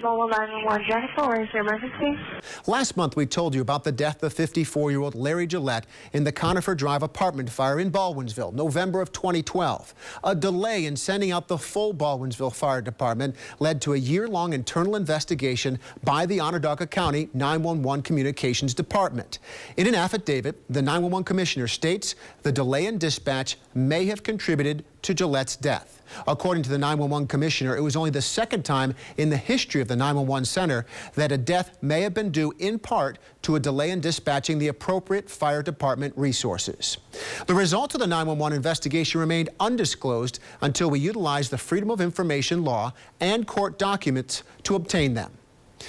Mobile 911, Jennifer, where is your emergency? Last month, we told you about the death of 54-year-old Larry Gillette in the Conifer Drive apartment fire in Baldwinsville, November of 2012. A delay in sending out the full Baldwinsville Fire Department led to a year-long internal investigation by the Onondaga County 911 Communications Department. In an affidavit, the 911 commissioner states the delay in dispatch may have contributed to Gillette's death. According to the 911 commissioner, it was only the second time in the history of the 911 center that a death may have been due in part to a delay in dispatching the appropriate fire department resources. The results of the 911 investigation remained undisclosed until we utilized the Freedom of Information law and court documents to obtain them.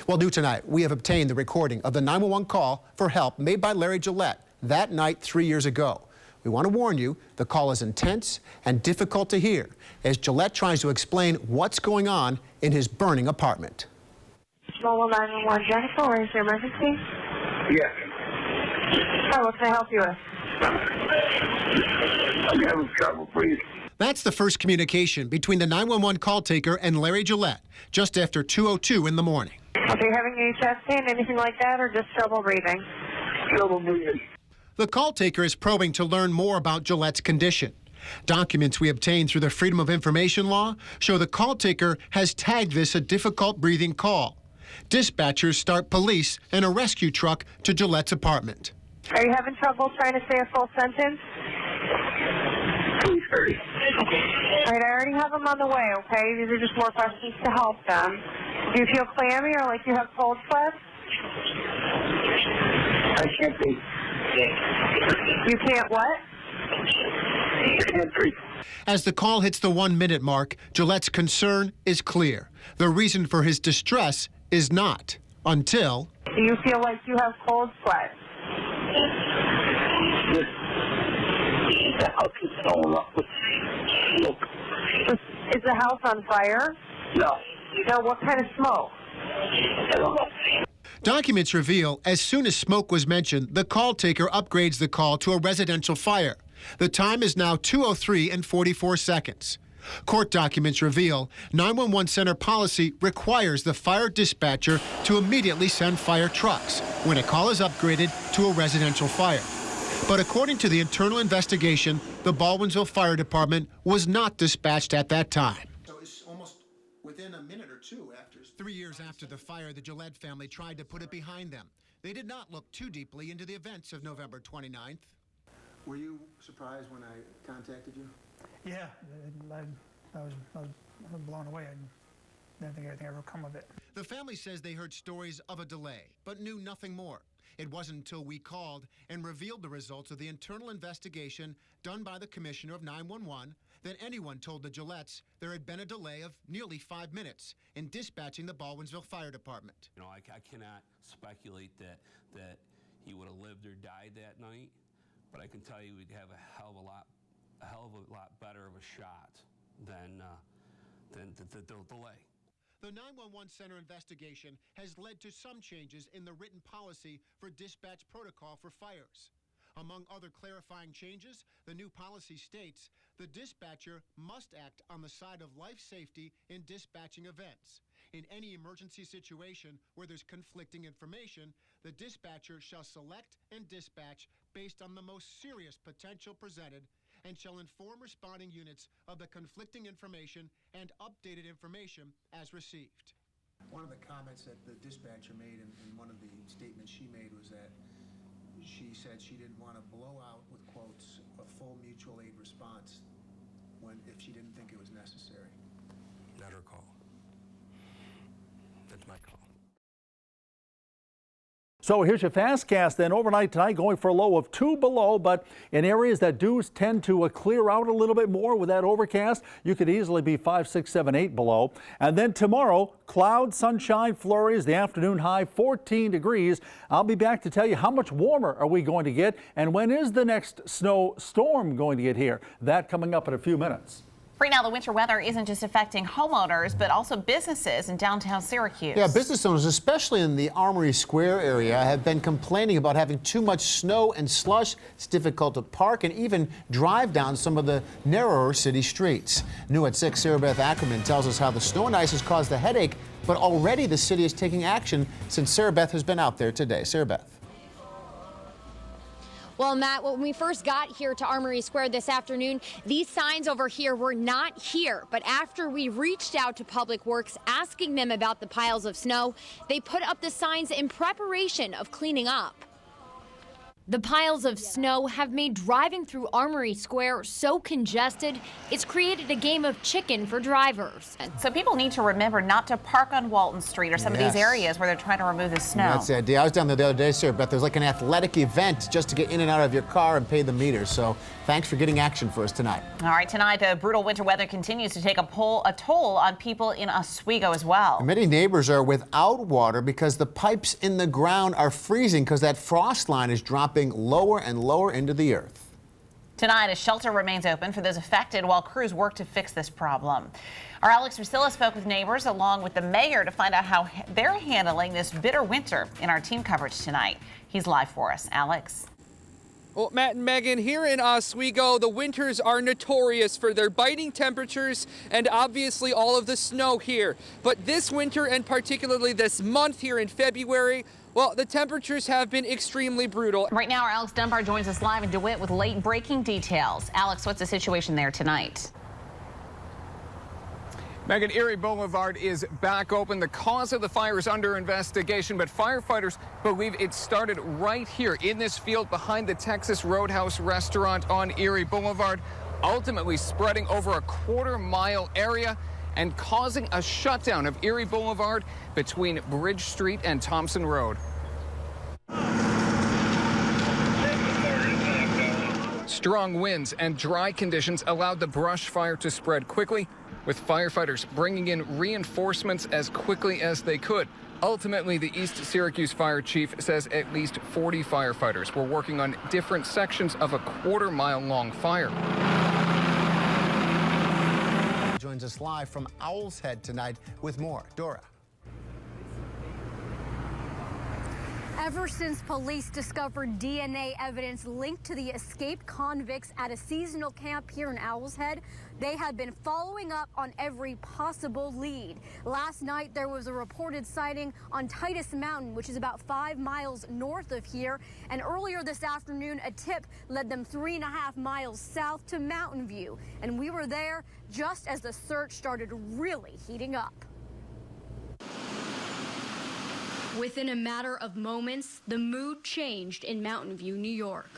Well, new tonight, we have obtained the recording of the 911 call for help made by Larry Gillette that night 3 years ago. We want to warn you, the call is intense and difficult to hear as Gillette tries to explain what's going on in his burning apartment. Mobile 911, Jennifer, where is your emergency? Yes. Oh, what can I help you with? I'm having trouble breathing. That's the first communication between the 911 call taker and Larry Gillette just after 2:02 in the morning. Are you having any chest pain, anything like that, or just trouble breathing? Trouble breathing. The call taker is probing to learn more about Gillette's condition. Documents we obtained through the Freedom of Information law show the call taker has tagged this a difficult breathing call. Dispatchers start police and a rescue truck to Gillette's apartment. Are you having trouble trying to say a full sentence? Please hurry. All right, I already have them on the way, okay? These are just more questions to help them. Do you feel clammy or like you have cold sweats? I can't breathe. You can't what? I can't breathe. As the call hits the 1-minute mark, Gillette's concern is clear. The reason for his distress is not until... Do you feel like you have cold sweat? The house is going up with smoke. Is the house on fire? No. No, what kind of smoke? I don't know. Documents reveal as soon as smoke was mentioned, the call taker upgrades the call to a residential fire. The time is now 2:03 and 44 seconds. Court documents reveal 911 center policy requires the fire dispatcher to immediately send fire trucks when a call is upgraded to a residential fire. But according to the internal investigation, the Baldwinsville Fire Department was not dispatched at that time. So it's almost within a minute or two after. 3 years after the fire, the Gillette family tried to put it behind them. They did not look too deeply into the events of November 29th. Were you surprised when I contacted you? Yeah, I was blown away. I didn't think anything ever would come of it. The family says they heard stories of a delay, but knew nothing more. It wasn't until we called and revealed the results of the internal investigation done by the Commissioner of 911 that anyone told the Gillettes there had been a delay of nearly 5 minutes in dispatching the Baldwinsville Fire Department. You know, I cannot speculate that he would have lived or died that night, but I can tell you we'd have a hell of a lot better of a shot than the delay. The 911 Center investigation has led to some changes in the written policy for dispatch protocol for fires. Among other clarifying changes, the new policy states the dispatcher must act on the side of life safety in dispatching events. In any emergency situation where there's conflicting information, the dispatcher shall select and dispatch based on the most serious potential presented and shall inform responding units of the conflicting information and updated information as received. One of the comments that the dispatcher made in one of the statements she made was that she said she didn't want to blow out, with quotes, a full mutual aid response if she didn't think it was necessary. Not her call. That's my call. So here's your Fastcast then. Overnight tonight going for a low of 2 below, but in areas that do tend to clear out a little bit more with that overcast, you could easily be 5, 6, 7, 8 below. And then tomorrow, clouds, sunshine, flurries, the afternoon high 14 degrees. I'll be back to tell you how much warmer are we going to get and when is the next snow storm going to get here. That coming up in a few minutes. Right now, the winter weather isn't just affecting homeowners, but also businesses in downtown Syracuse. Yeah, business owners, especially in the Armory Square area, have been complaining about having too much snow and slush. It's difficult to park and even drive down some of the narrower city streets. New at 6, Sarah Beth Ackerman tells us how the snow and ice has caused a headache, but already the city is taking action since Sarah Beth has been out there today. Sarah Beth. Well, Matt, when we first got here to Armory Square this afternoon, these signs over here were not here. But after we reached out to Public Works asking them about the piles of snow, they put up the signs in preparation of cleaning up. The piles of snow have made driving through Armory Square so congested, it's created a game of chicken for drivers. So people need to remember not to park on Walton Street or some of these areas where they're trying to remove the snow. That's the idea. I was down there the other day, Sarah Beth. There's like an athletic event just to get in and out of your car and pay the meter. So thanks for getting action for us tonight. All right, tonight the brutal winter weather continues to take a toll on people in Oswego as well. Many neighbors are without water because the pipes in the ground are freezing because that frost line is dropping lower and lower into the earth. Tonight, a shelter remains open for those affected while crews work to fix this problem. Our Alex Rusilla spoke with neighbors along with the mayor to find out how they're handling this bitter winter in our team coverage tonight. He's live for us. Alex. Well, Matt and Megan, here in Oswego, the winters are notorious for their biting temperatures and obviously all of the snow here. But this winter, and particularly this month here in February, well, the temperatures have been extremely brutal. Right now, our Alex Dunbar joins us live in DeWitt with late breaking details. Alex, what's the situation there tonight? Megan, Erie Boulevard is back open. The cause of the fire is under investigation, but firefighters believe it started right here in this field behind the Texas Roadhouse restaurant on Erie Boulevard, ultimately spreading over a quarter-mile area and causing a shutdown of Erie Boulevard between Bridge Street and Thompson Road. Strong winds and dry conditions allowed the brush fire to spread quickly, with firefighters bringing in reinforcements as quickly as they could. Ultimately, the East Syracuse fire chief says at least 40 firefighters were working on different sections of a quarter-mile-long fire. Joins us live from Owl's Head tonight with more. Dora. Ever since police discovered DNA evidence linked to the escaped convicts at a seasonal camp here in Owl's Head, they have been following up on every possible lead. Last night, there was a reported sighting on Titus Mountain, which is about 5 miles north of here. And earlier this afternoon, a tip led them 3.5 miles south to Mountain View. And we were there just as the search started really heating up. Within a matter of moments, the mood changed in Mountain View, New York.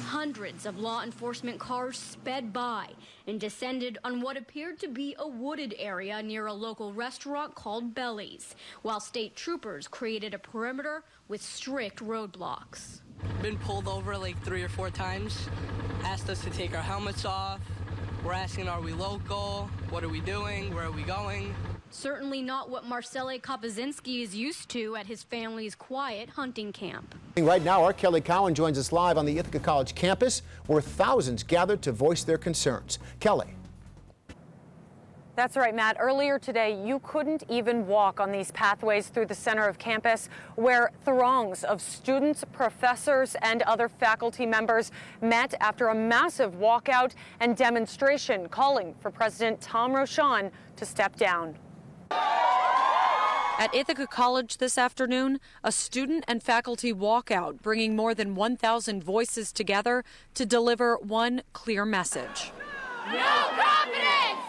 Hundreds of law enforcement cars sped by and descended on what appeared to be a wooded area near a local restaurant called Belly's, while state troopers created a perimeter with strict roadblocks. Been pulled over like 3 or 4 times, asked us to take our helmets off. We're asking, are we local? What are we doing? Where are we going? Certainly not what Marcele Kopazinski is used to at his family's quiet hunting camp. Right now, our Kelly Cowan joins us live on the Ithaca College campus, where thousands gathered to voice their concerns. Kelly. That's right, Matt. Earlier today, you couldn't even walk on these pathways through the center of campus, where throngs of students, professors, and other faculty members met after a massive walkout and demonstration calling for President Tom Rochon to step down. At Ithaca College this afternoon, a student and faculty walkout bringing more than 1,000 voices together to deliver one clear message. No confidence!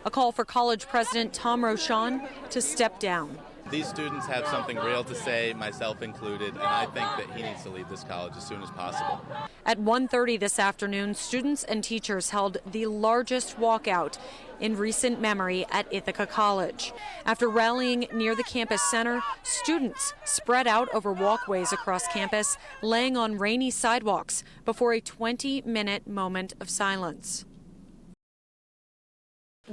A call for college president Tom Rochon to step down. These students have something real to say, myself included, and I think that he needs to leave this college as soon as possible. At 1:30 this afternoon, students and teachers held the largest walkout in recent memory at Ithaca College. After rallying near the campus center, students spread out over walkways across campus, laying on rainy sidewalks before a 20-minute moment of silence.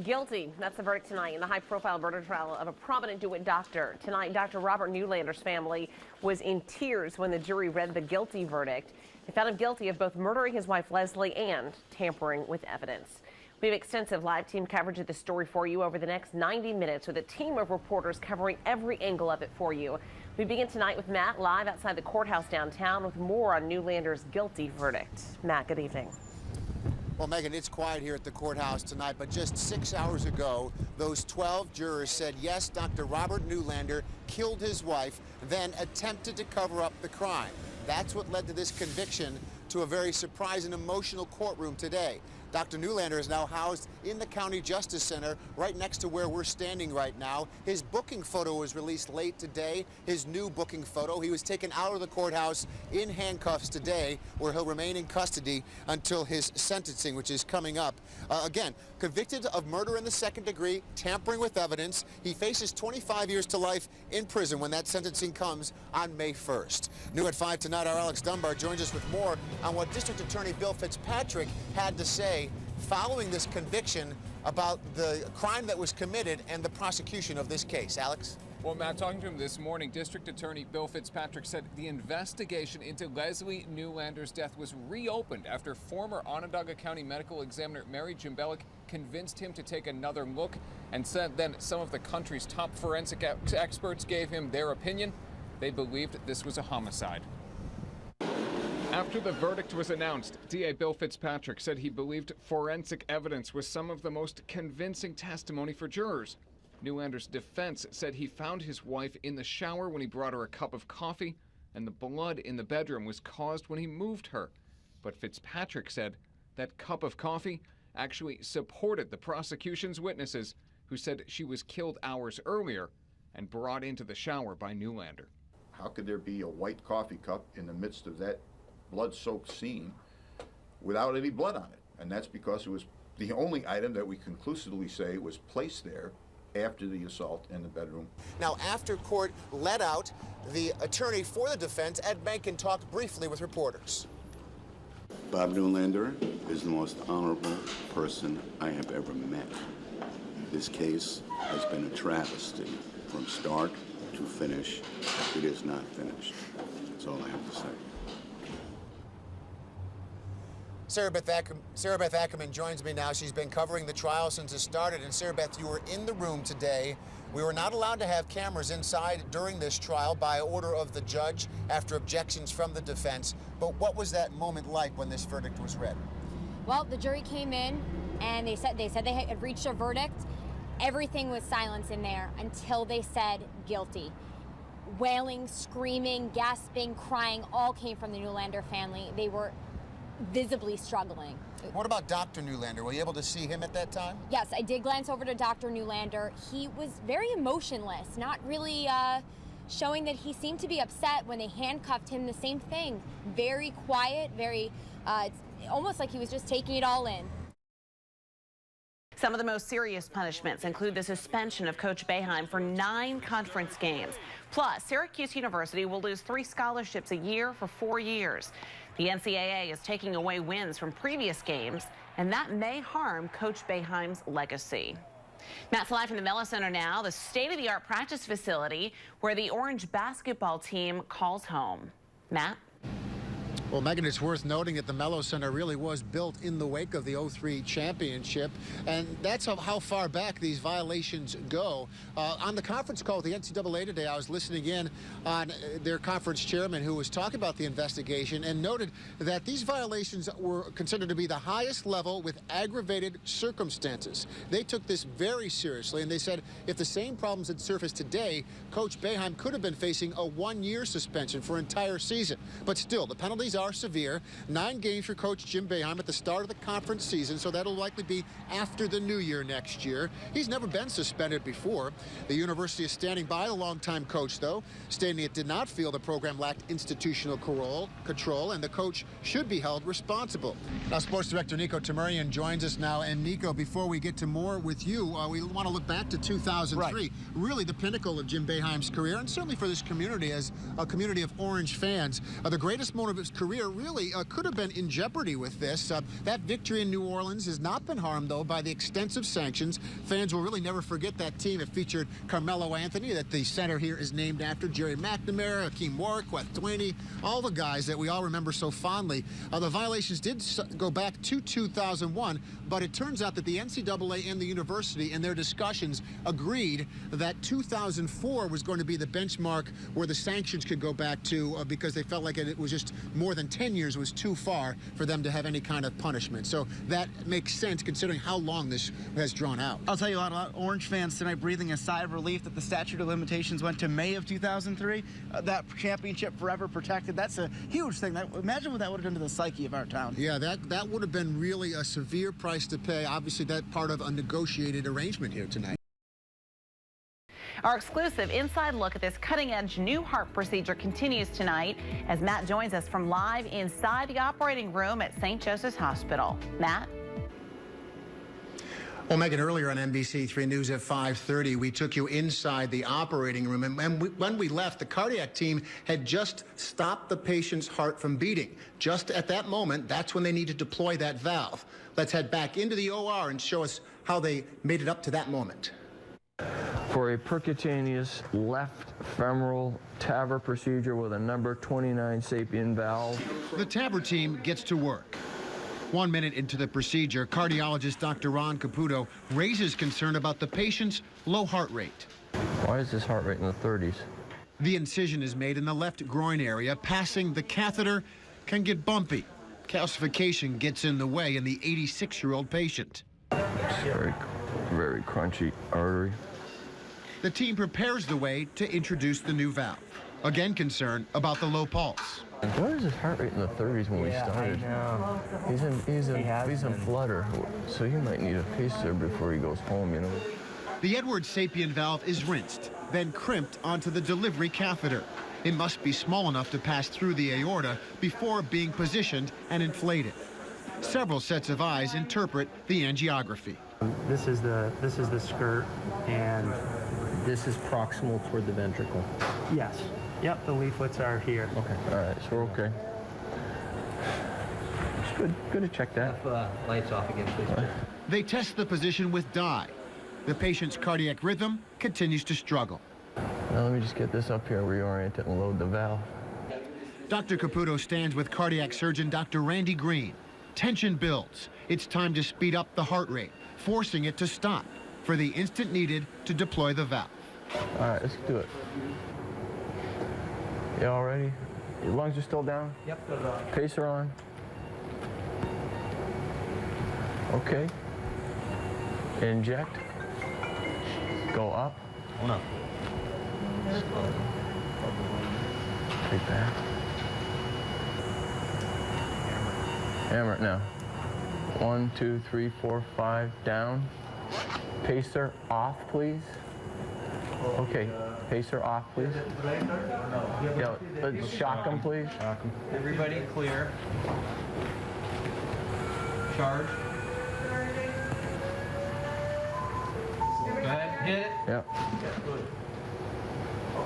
Guilty. That's the verdict tonight in the high-profile murder trial of a prominent DeWitt doctor. Tonight, Dr. Robert Nulander's family was in tears when the jury read the guilty verdict. They found him guilty of both murdering his wife, Leslie, and tampering with evidence. We have extensive live team coverage of this story for you over the next 90 minutes with a team of reporters covering every angle of it for you. We begin tonight with Matt live outside the courthouse downtown with more on Nulander's guilty verdict. Matt, good evening. Well, Megan, it's quiet here at the courthouse tonight, but just 6 hours ago, those 12 jurors said, yes, Dr. Robert Nulander killed his wife, then attempted to cover up the crime. That's what led to this conviction to a very surprising, emotional courtroom today. Dr. Nulander is now housed in the County Justice Center right next to where we're standing right now. His booking photo was released late today, his new booking photo. He was taken out of the courthouse in handcuffs today, where he'll remain in custody until his sentencing, which is coming up. Again, convicted of murder in the second degree, tampering with evidence. He faces 25 years to life in prison when that sentencing comes on May 1st. New at 5 tonight, our Alex Dunbar joins us with more on what District Attorney Bill Fitzpatrick had to say following this conviction about the crime that was committed and the prosecution of this case. Alex? Well, Matt, talking to him this morning, District Attorney Bill Fitzpatrick said the investigation into Leslie Nulander's death was reopened after former Onondaga County Medical Examiner Mary Jimbelik convinced him to take another look, and said then some of the country's top forensic experts gave him their opinion. They believed this was a homicide. After the verdict was announced, DA Bill Fitzpatrick said he believed forensic evidence was some of the most convincing testimony for jurors. Nulander's defense said he found his wife in the shower when he brought her a cup of coffee, and the blood in the bedroom was caused when he moved her. But Fitzpatrick said that cup of coffee actually supported the prosecution's witnesses, who said she was killed hours earlier and brought into the shower by Nulander. How could there be a white coffee cup in the midst of that blood-soaked scene without any blood on it? And that's because it was the only item that we conclusively say was placed there after the assault in the bedroom. Now, after court let out, the attorney for the defense, Ed Mencken, talked briefly with reporters. Bob Nulander is the most honorable person I have ever met. This case has been a travesty from start to finish. It is not finished. That's all I have to say. Sarah Beth Ackerman joins me now. She's been covering the trial since it started. And Sarah Beth, you were in the room today. We were not allowed to have cameras inside during this trial by order of the judge after objections from the defense. But what was that moment like when this verdict was read? Well, the jury came in and they said they had reached a verdict. Everything was silence in there until they said guilty. Wailing, screaming, gasping, crying all came from the Nulander family. They were visibly struggling. What about Dr. Nulander? Were you able to see him at that time? Yes, I did glance over to Dr. Nulander. He was very emotionless, not really showing that he seemed to be upset when they handcuffed him. The same thing, very quiet, very almost like he was just taking it all in. Some of the most serious punishments include the suspension of Coach Boeheim for 9 conference games. Plus, Syracuse University will lose 3 scholarships a year for 4 years. The NCAA is taking away wins from previous games, and that may harm Coach Boeheim's legacy. Matt's live from the Murrow Center now, the state-of-the-art practice facility where the Orange basketball team calls home. Matt? Well, Megan, it's worth noting that the Murrow Center really was built in the wake of the '03 championship, and that's how far back these violations go. On the conference call with the NCAA today, I was listening in on their conference chairman, who was talking about the investigation and noted that these violations were considered to be the highest level with aggravated circumstances. They took this very seriously, and they said if the same problems had surfaced today, Coach Boeheim could have been facing a 1-year suspension for an entire season. But still, the penalties are severe. 9 games for Coach Jim Boeheim at the start of the conference season, so that'll likely be after the new year next year. He's never been suspended before. The university is standing by the longtime coach, though, stating it did not feel the program lacked institutional control, and the coach should be held responsible. Now, Sports Director Nico Tamurian joins us now. And Nico, before we get to more with you, we want to look back to 2003, right. Really the pinnacle of Jim Boeheim's career, and certainly for this community as a community of Orange fans. The greatest moment of his career career really could have been in jeopardy with this. That victory in New Orleans has not been harmed, though, by the extensive sanctions. Fans will really never forget that team. It featured Carmelo Anthony, that the center here is named after, Jerry McNamara, Hakeem Warwick, Twaney, all the guys that we all remember so fondly. The violations did go back to 2001, but it turns out that the NCAA and the university in their discussions agreed that 2004 was going to be the benchmark where the sanctions could go back to because they felt like it was just more than 10 years was too far for them to have any kind of punishment. So that makes sense considering how long this has drawn out. I'll tell you, a lot of Orange fans tonight breathing a sigh of relief that the statute of limitations went to May of 2003. That championship forever protected. That's a huge thing. Imagine what that would have done to the psyche of our town. Yeah, that would have been really a severe price to pay. Obviously, that's part of a negotiated arrangement here tonight. Our exclusive inside look at this cutting-edge new heart procedure continues tonight as Matt joins us from live inside the operating room at St. Joseph's Hospital. Matt? Well, Megan, earlier on NBC3 News at 5:30, we took you inside the operating room, and when we left, the cardiac team had just stopped the patient's heart from beating. Just at that moment, that's when they need to deploy that valve. Let's head back into the OR and show us how they made it up to that moment. For a percutaneous left femoral TAVR procedure with a number 29 sapien valve. The TAVR team gets to work. 1 minute into the procedure, cardiologist Dr. Ron Caputo raises concern about the patient's low heart rate. Why is his heart rate in the 30s? The incision is made in the left groin area. Passing the catheter can get bumpy. Calcification gets in the way in the 86-year-old patient. Very, very crunchy artery. The team prepares the way to introduce the new valve. Again, concern about the low pulse. Why is his heart rate in the 30s when we started? He's in flutter, so he might need a pacer before he goes home, you know. The Edwards sapien valve is rinsed, then crimped onto the delivery catheter. It must be small enough to pass through the aorta before being positioned and inflated. Several sets of eyes interpret the angiography. This is the skirt, and this is proximal toward the ventricle. Yes. Yep, the leaflets are here. Okay, all right, so we're okay. It's good to check that. Lights off again, please. They test the position with dye. The patient's cardiac rhythm continues to struggle. Now let me just get this up here, reorient it, and load the valve. Dr. Caputo stands with cardiac surgeon Dr. Randy Green. Tension builds. It's time to speed up the heart rate, forcing it to stop for the instant needed to deploy the valve. All right, let's do it. You all ready? Your lungs are still down? Yep. Pacer on. Okay. Inject. Go up. Hold up. Take back. Hammer it now. 1, 2, 3, 4, 5, down. Pacer off, please. Okay, pacer off, please. Yeah, let's shock him, please. Shock him. Everybody clear. Charge. Go ahead, hit it. Yep.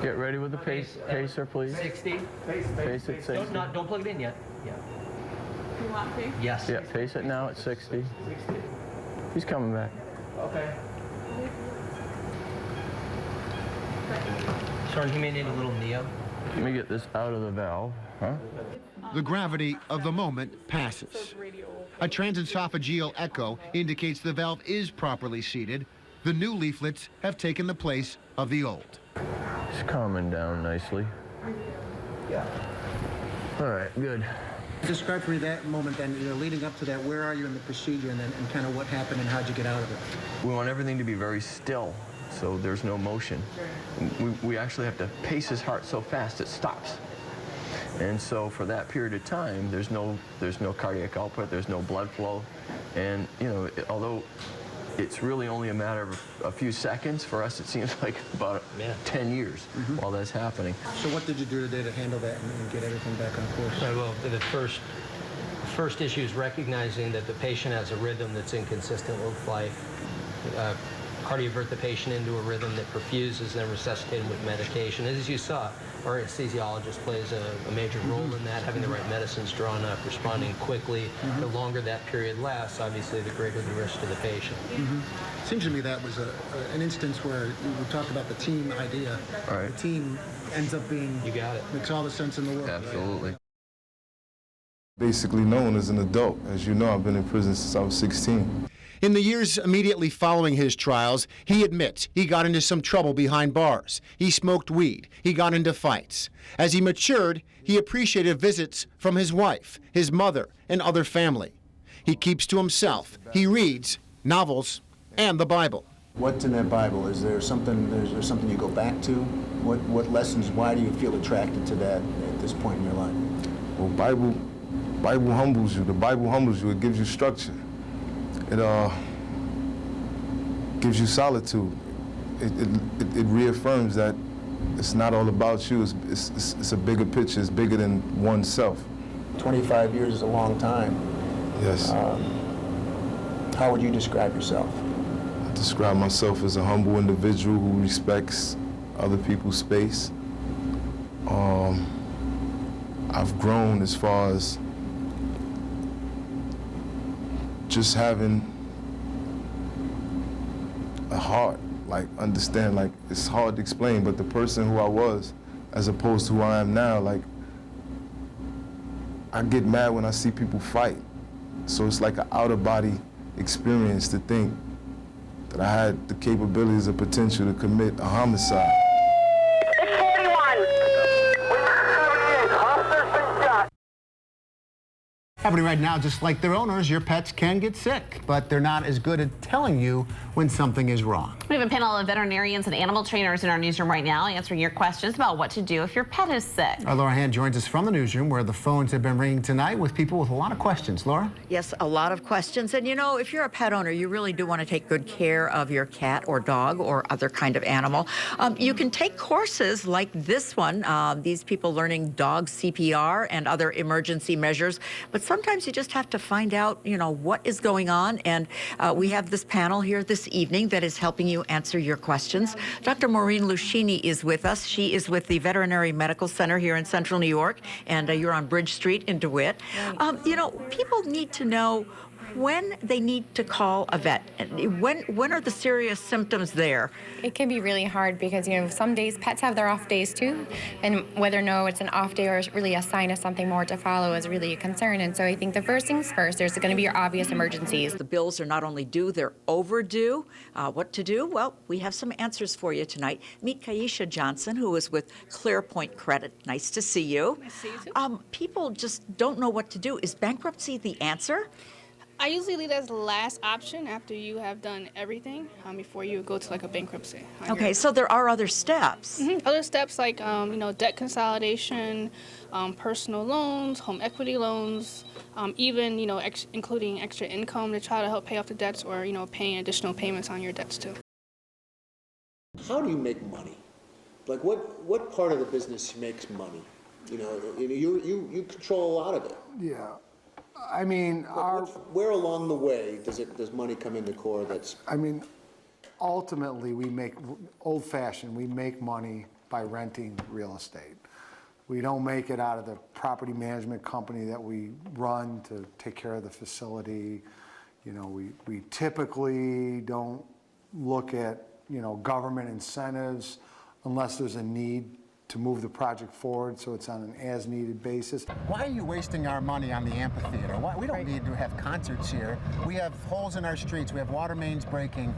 Get ready with the pacer, please. 60. Pace at 60. Don't plug it in yet. Yeah. You want to? Yes. Yeah, pace it now at 60. He's coming back. Okay. Sergeant, you may need a little neo. Let me get this out of the valve, huh? The gravity of the moment passes. A transesophageal echo indicates the valve is properly seated. The new leaflets have taken the place of the old. It's calming down nicely. Yeah. All right, good. Describe for me that moment then, leading up to that. Where are you in the procedure, and kind of what happened and how'd you get out of it? We want everything to be very still, so there's no motion. We actually have to pace his heart so fast it stops. And so for that period of time, there's no cardiac output, there's no blood flow. And, although it's really only a matter of a few seconds, for us it seems like about 10 years while that's happening. So what did you do today to handle that and get everything back on course? Right, well, the first issue is recognizing that the patient has a rhythm that's inconsistent with life. Cardiovert the patient into a rhythm that perfuses and resuscitate him with medication. As you saw, our anesthesiologist plays a major role in that, having the right medicines drawn up, responding quickly. The longer that period lasts, obviously, the greater the risk to the patient. Seems to me that was an instance where we talked about the team idea. Right. The team ends up being, you got it. Makes all the sense in the world. Absolutely. Basically known as an adult. As you know, I've been in prison since I was 16. In the years immediately following his trials, he admits he got into some trouble behind bars. He smoked weed. He got into fights. As he matured, he appreciated visits from his wife, his mother, and other family. He keeps to himself. He reads novels and the Bible. What's in that Bible? Is there something you go back to? What lessons, why do you feel attracted to that at this point in your life? Well, Bible humbles you. The Bible humbles you. It gives you structure. It gives you solitude. It reaffirms that it's not all about you. It's a bigger picture. It's bigger than oneself. 25 years is a long time. Yes. How would you describe yourself? I describe myself as a humble individual who respects other people's space. I've grown as far as just having a heart, like understand, like it's hard to explain, but the person who I was as opposed to who I am now, like I get mad when I see people fight. So it's like an out-of-body experience to think that I had the capabilities or potential to commit a homicide. Happening right now, just like their owners, your pets can get sick, but they're not as good at telling you when something is wrong. We have a panel of veterinarians and animal trainers in our newsroom right now answering your questions about what to do if your pet is sick. Laura Hand joins us from the newsroom where the phones have been ringing tonight with people with a lot of questions. Laura? Yes, a lot of questions. And you know, if you're a pet owner, you really do want to take good care of your cat or dog or other kind of animal. You can take courses like this one, these people learning dog CPR and other emergency measures, but sometimes you just have to find out, you know, what is going on. And we have this panel here this evening that is helping you answer your questions. Dr. Maureen Lucchini is with us. She is with the Veterinary Medical Center here in Central New York, and you're on Bridge Street in DeWitt. You know, people need to know when they need to call a vet. When are the serious symptoms there? It can be really hard because, you know, some days pets have their off days too, and whether or no it's an off day or really a sign of something more to follow is really a concern. And so I think the first things first, there's going to be your obvious emergencies. The bills are not only due, they're overdue. What to do? Well, we have some answers for you tonight. Meet Kaisha Johnson, who is with ClearPoint Credit. Nice to see you. Nice to see you too. People just don't know what to do. Is bankruptcy the answer? I usually leave that as the last option after you have done everything before you go to like a bankruptcy. Okay, so there are other steps. Other steps like you know, debt consolidation, personal loans, home equity loans, even, you know, including extra income to try to help pay off the debts, or, you know, paying additional payments on your debts too. How do you make money? Like what part of the business makes money? You know, you control a lot of it. Yeah. I mean, where along the way does money come into core? I mean, ultimately, we make old-fashioned. We make money by renting real estate. We don't make it out of the property management company that we run to take care of the facility. You know, we typically don't look at, you know, government incentives unless there's a need to move the project forward, so it's on an as-needed basis. Why are you wasting our money on the amphitheater? We don't need to have concerts here. We have holes in our streets. We have water mains breaking.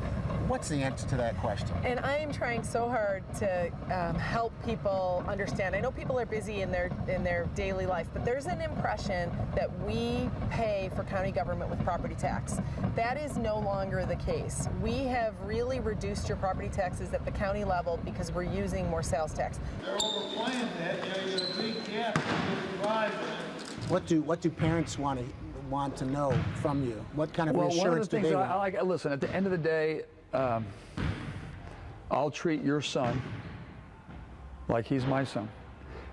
What's the answer to that question? And I am trying so hard to help people understand. I know people are busy in their daily life, but there's an impression that we pay for county government with property tax. That is no longer the case. We have really reduced your property taxes at the county level because we're using more sales tax. Overplaying that, there's a big gap in What do parents want to know from you? What kind of reassurance do they want? I like, listen, at the end of the day, I'll treat your son like he's my son.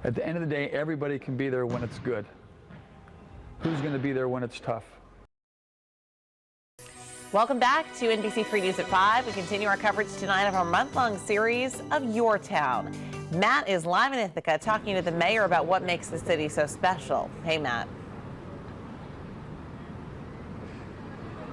At the end of the day, everybody can be there when it's good. Who's going to be there when it's tough? Welcome back to NBC3 News at 5. We continue our coverage tonight of our month-long series of Your Town. Matt is live in Ithaca talking to the mayor about what makes the city so special. Hey, Matt.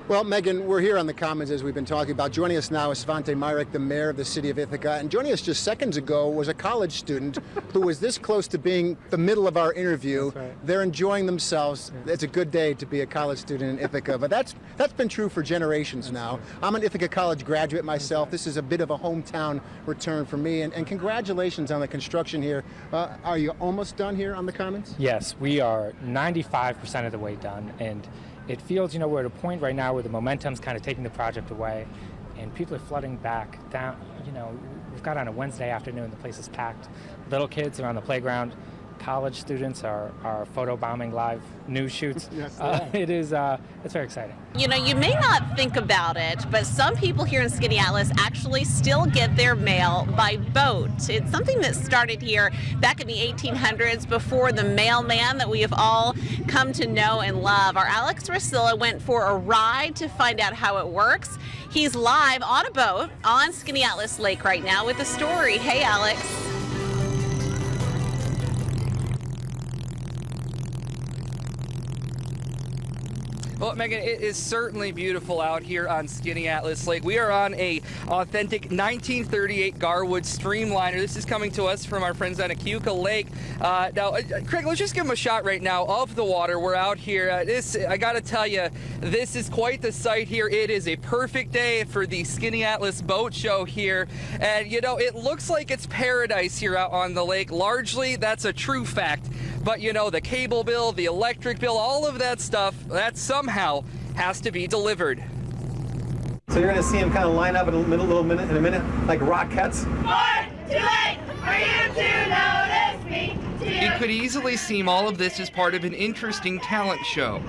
Well, Megan, we're here on the Commons as we've been talking about. Joining us now is Svante Myrick, the mayor of the city of Ithaca. And joining us just seconds ago was a college student who was this close to being the middle of our interview. That's right. They're enjoying themselves. Yeah. It's a good day to be a college student in Ithaca, but that's been true for generations now. I'm an Ithaca College graduate myself. This is a bit of a hometown return for me. And congratulations on the construction here. Are you almost done here on the Commons? Yes, we are 95% of the way done. And it feels, you know, we're at a point right now where the momentum's kind of taking the project away and people are flooding back down. You know, we've got on a Wednesday afternoon, the place is packed. Little kids are on the playground. College students are photobombing live news shoots. Yes, it's very exciting. You know, you may not think about it, but some people here in Skaneateles actually still get their mail by boat. It's something that started here back in the 1800s before the mailman that we have all come to know and love. Our Alex Rusilla went for a ride to find out how it works. He's live on a boat on Skaneateles Lake right now with a story. Hey, Alex. Well, Megan, it is certainly beautiful out here on Skaneateles Lake. We are on a authentic 1938 Garwood streamliner. This is coming to us from our friends on Ithaca Lake. Now, Craig, let's just give them a shot right now of the water. We're out here. I got to tell you, this is quite the sight here. It is a perfect day for the Skaneateles Boat Show here. And, you know, it looks like it's paradise here out on the lake. Largely, that's a true fact. But, you know, the cable bill, the electric bill, all of that stuff, that somehow has to be delivered. So you're going to see them kind of line up in a minute, like Rockettes. 4, 2, 8, for you to notice me. It could easily seem all of this is part of an interesting talent show.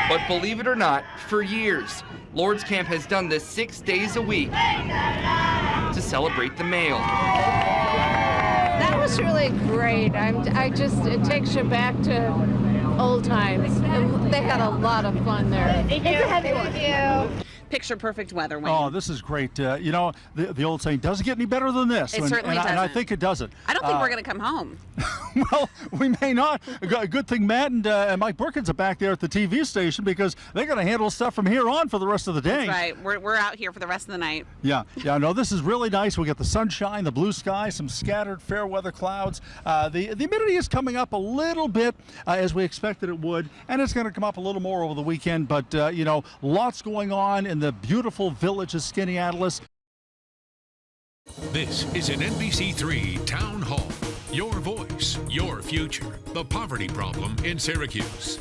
But believe it or not, for years, Lord's Camp has done this 6 days a week to celebrate the mail. That was really great. It takes you back to old times. They had a lot of fun there. It's a heavy one. Picture perfect weather, Wayne. Oh, this is great. You know, the old saying, doesn't get any better than this. It certainly doesn't. And I think it doesn't. I don't think we're going to come home. Well, we may not. A good thing Matt and Mike Burkins are back there at the TV station because they're going to handle stuff from here on for the rest of the day. That's right. We're out here for the rest of the night. Yeah. No, this is really nice. We got the sunshine, the blue sky, some scattered fair weather clouds. The humidity is coming up a little bit as we expected it would, and it's going to come up a little more over the weekend. But, you know, lots going on in the beautiful village of Skaneateles. This is an NBC3 Town Hall. Your voice, your future. The poverty problem in Syracuse.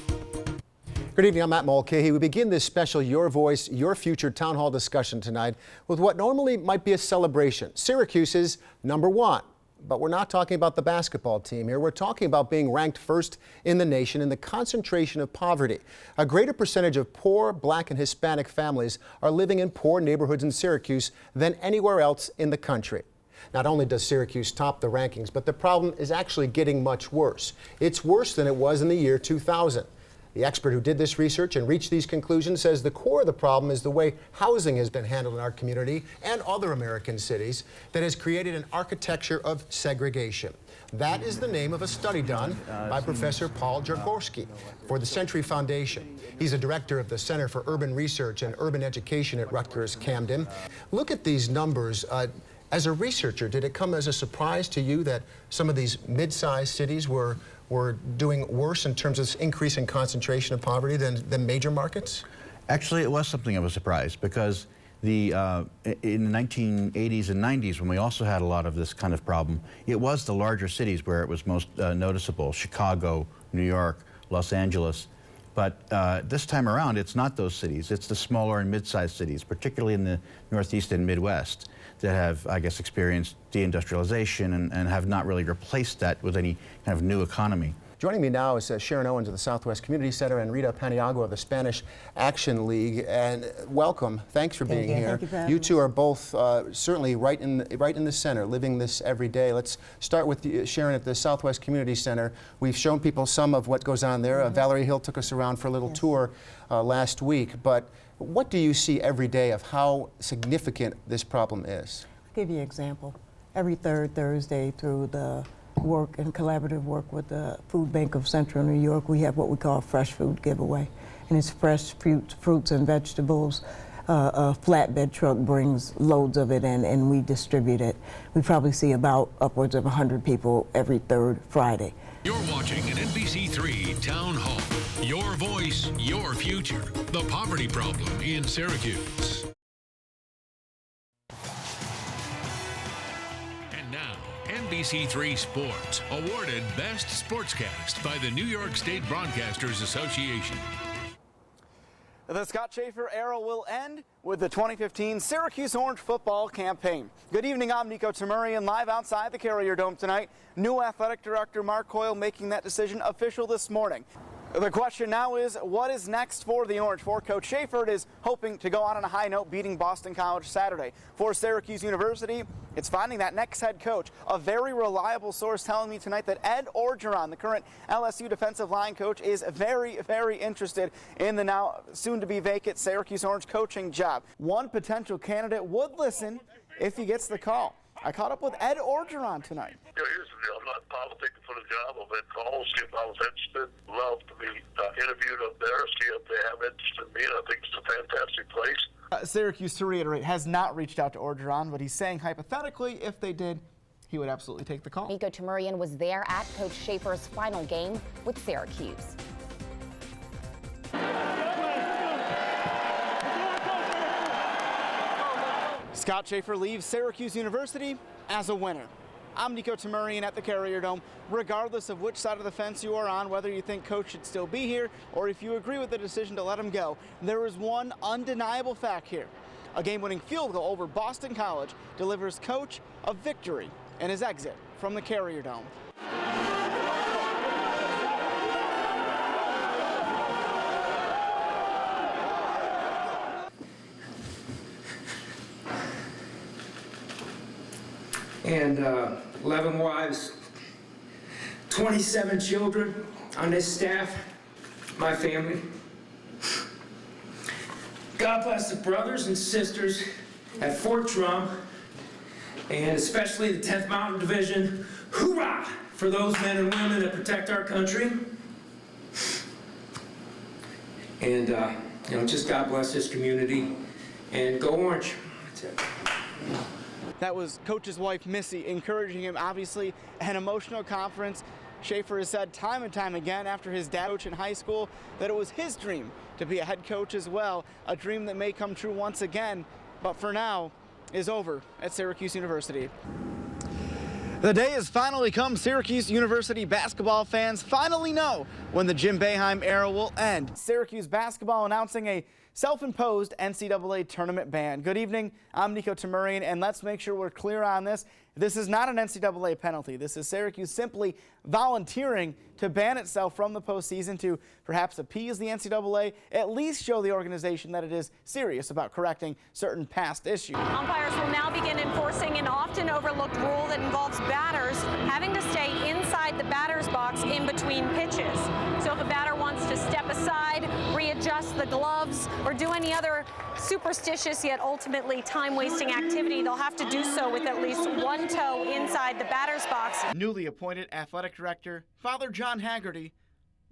Good evening, I'm Matt Mulcahy. We begin this special Your Voice, Your Future Town Hall discussion tonight with what normally might be a celebration. Syracuse's #1. But we're not talking about the basketball team here. We're talking about being ranked first in the nation in the concentration of poverty. A greater percentage of poor Black and Hispanic families are living in poor neighborhoods in Syracuse than anywhere else in the country. Not only does Syracuse top the rankings, but the problem is actually getting much worse. It's worse than it was in the year 2000. The expert who did this research and reached these conclusions says the core of the problem is the way housing has been handled in our community and other American cities that has created an architecture of segregation. That is the name of a study done by Professor Paul Jaworski for the Century Foundation. He's a director of the Center for Urban Research and Urban Education at Rutgers Camden. Look at these numbers. As a researcher, did it come as a surprise to you that some of these mid-sized cities were doing worse in terms of increasing concentration of poverty than major markets? Actually, it was something of a surprise because in the 1980s and 90s, when we also had a lot of this kind of problem, it was the larger cities where it was most noticeable: Chicago, New York, Los Angeles. But this time around, it's not those cities. It's the smaller and mid-sized cities, particularly in the Northeast and Midwest, that have, I guess, experienced deindustrialization and have not really replaced that with any kind of new economy. Joining me now is Sharon Owens of the Southwest Community Center and Rita Paniagua of the Spanish Action League. And welcome. Thanks for being here. Thank you for having You us. two are both certainly right in the center, living this every day. Let's start with Sharon at the Southwest Community Center. We've shown people some of what goes on there. Valerie Hill took us around for a little tour last week. But what do you see every day of how significant this problem is? I'll give you an example. every third Thursday through the work and collaborative work with the Food Bank of Central New York. We have what we call a fresh food giveaway, and it's fresh fruits and vegetables. A flatbed truck brings loads of it in, and we distribute it. We probably see about upwards of 100 people every third Friday. You're watching an NBC3 Town Hall. Your voice, your future. The poverty problem in Syracuse. And now, NBC3 Sports, awarded Best Sportscast by the New York State Broadcasters Association. The Scott Schaefer era will end with the 2015 Syracuse Orange football campaign. Good evening, I'm Nico Tamurian, live outside the Carrier Dome tonight. New athletic director Mark Coyle making that decision official this morning. The question now is, what is next for the Orange? For Coach Schaefer, it is hoping to go out on a high note, beating Boston College Saturday. For Syracuse University, it's finding that next head coach. A very reliable source telling me tonight that Ed Orgeron, the current LSU defensive line coach, is very, very interested in the now soon-to-be vacant Syracuse Orange coaching job. One potential candidate would listen if he gets the call. I caught up with Ed Orgeron tonight. Yeah, here's the deal. I'm not politicking for the job. I've been called, see if I was interested. Love to be interviewed up there, see if they have interest in me. And I think it's a fantastic place. Syracuse, to reiterate, has not reached out to Orgeron, but he's saying hypothetically, if they did, he would absolutely take the call. Nico Tamurian was there at Coach Schaefer's final game with Syracuse. Scott Schaefer leaves Syracuse University as a winner. I'm Nico Tamurian at the Carrier Dome. Regardless of which side of the fence you are on, whether you think Coach should still be here or if you agree with the decision to let him go, there is one undeniable fact here. A game-winning field goal over Boston College delivers Coach a victory in his exit from the Carrier Dome. And 11 wives, 27 children on this staff, my family. God bless the brothers and sisters at Fort Drum, and especially the 10th Mountain Division. Hoorah for those men and women that protect our country. And, just God bless this community, and go Orange. That's it. That was Coach's wife, Missy, encouraging him, obviously, an emotional conference. Schaefer has said time and time again after his dad coached in high school that it was his dream to be a head coach as well, a dream that may come true once again, but for now is over at Syracuse University. The day has finally come. Syracuse University basketball fans finally know when the Jim Boeheim era will end. Syracuse basketball announcing a self-imposed NCAA tournament ban. Good evening, I'm Nico Tamurian, and let's make sure we're clear on this. This is not an NCAA penalty. This is Syracuse simply volunteering to ban itself from the postseason to perhaps appease the NCAA, at least show the organization that it is serious about correcting certain past issues. Umpires will now begin enforcing an often overlooked rule that involves batters having to stay inside the batter's box in between pitches. So if a batter wants to step aside, readjust the gloves, or do any other superstitious yet ultimately time-wasting activity, they'll have to do so with at least one toe inside the batter's box. Newly appointed athletic director, Father John Haggerty,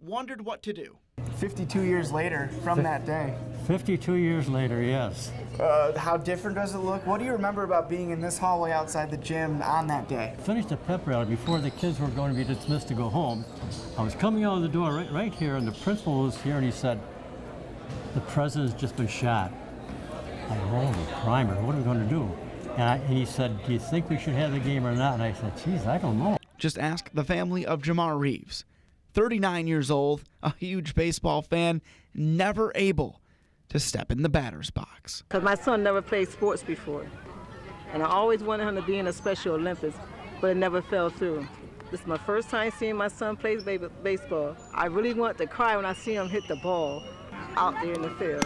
wondered what to do. 52 years later from that day. 52 years later, yes. How different does it look? What do you remember about being in this hallway outside the gym on that day? Finished the pep rally before the kids were going to be dismissed to go home. I was coming out of the door right here, and the principal was here, and he said, "The president's just been shot." I said, "Holy primer, what are we going to do?" And he said, "Do you think we should have the game or not?" And I said, "Geez, I don't know." Just ask the family of Jamar Reeves. 39 years old, a huge baseball fan, never able to step in the batter's box. Because my son never played sports before, and I always wanted him to be in a Special Olympics, but it never fell through. This is my first time seeing my son play baseball. I really want to cry when I see him hit the ball out there in the field.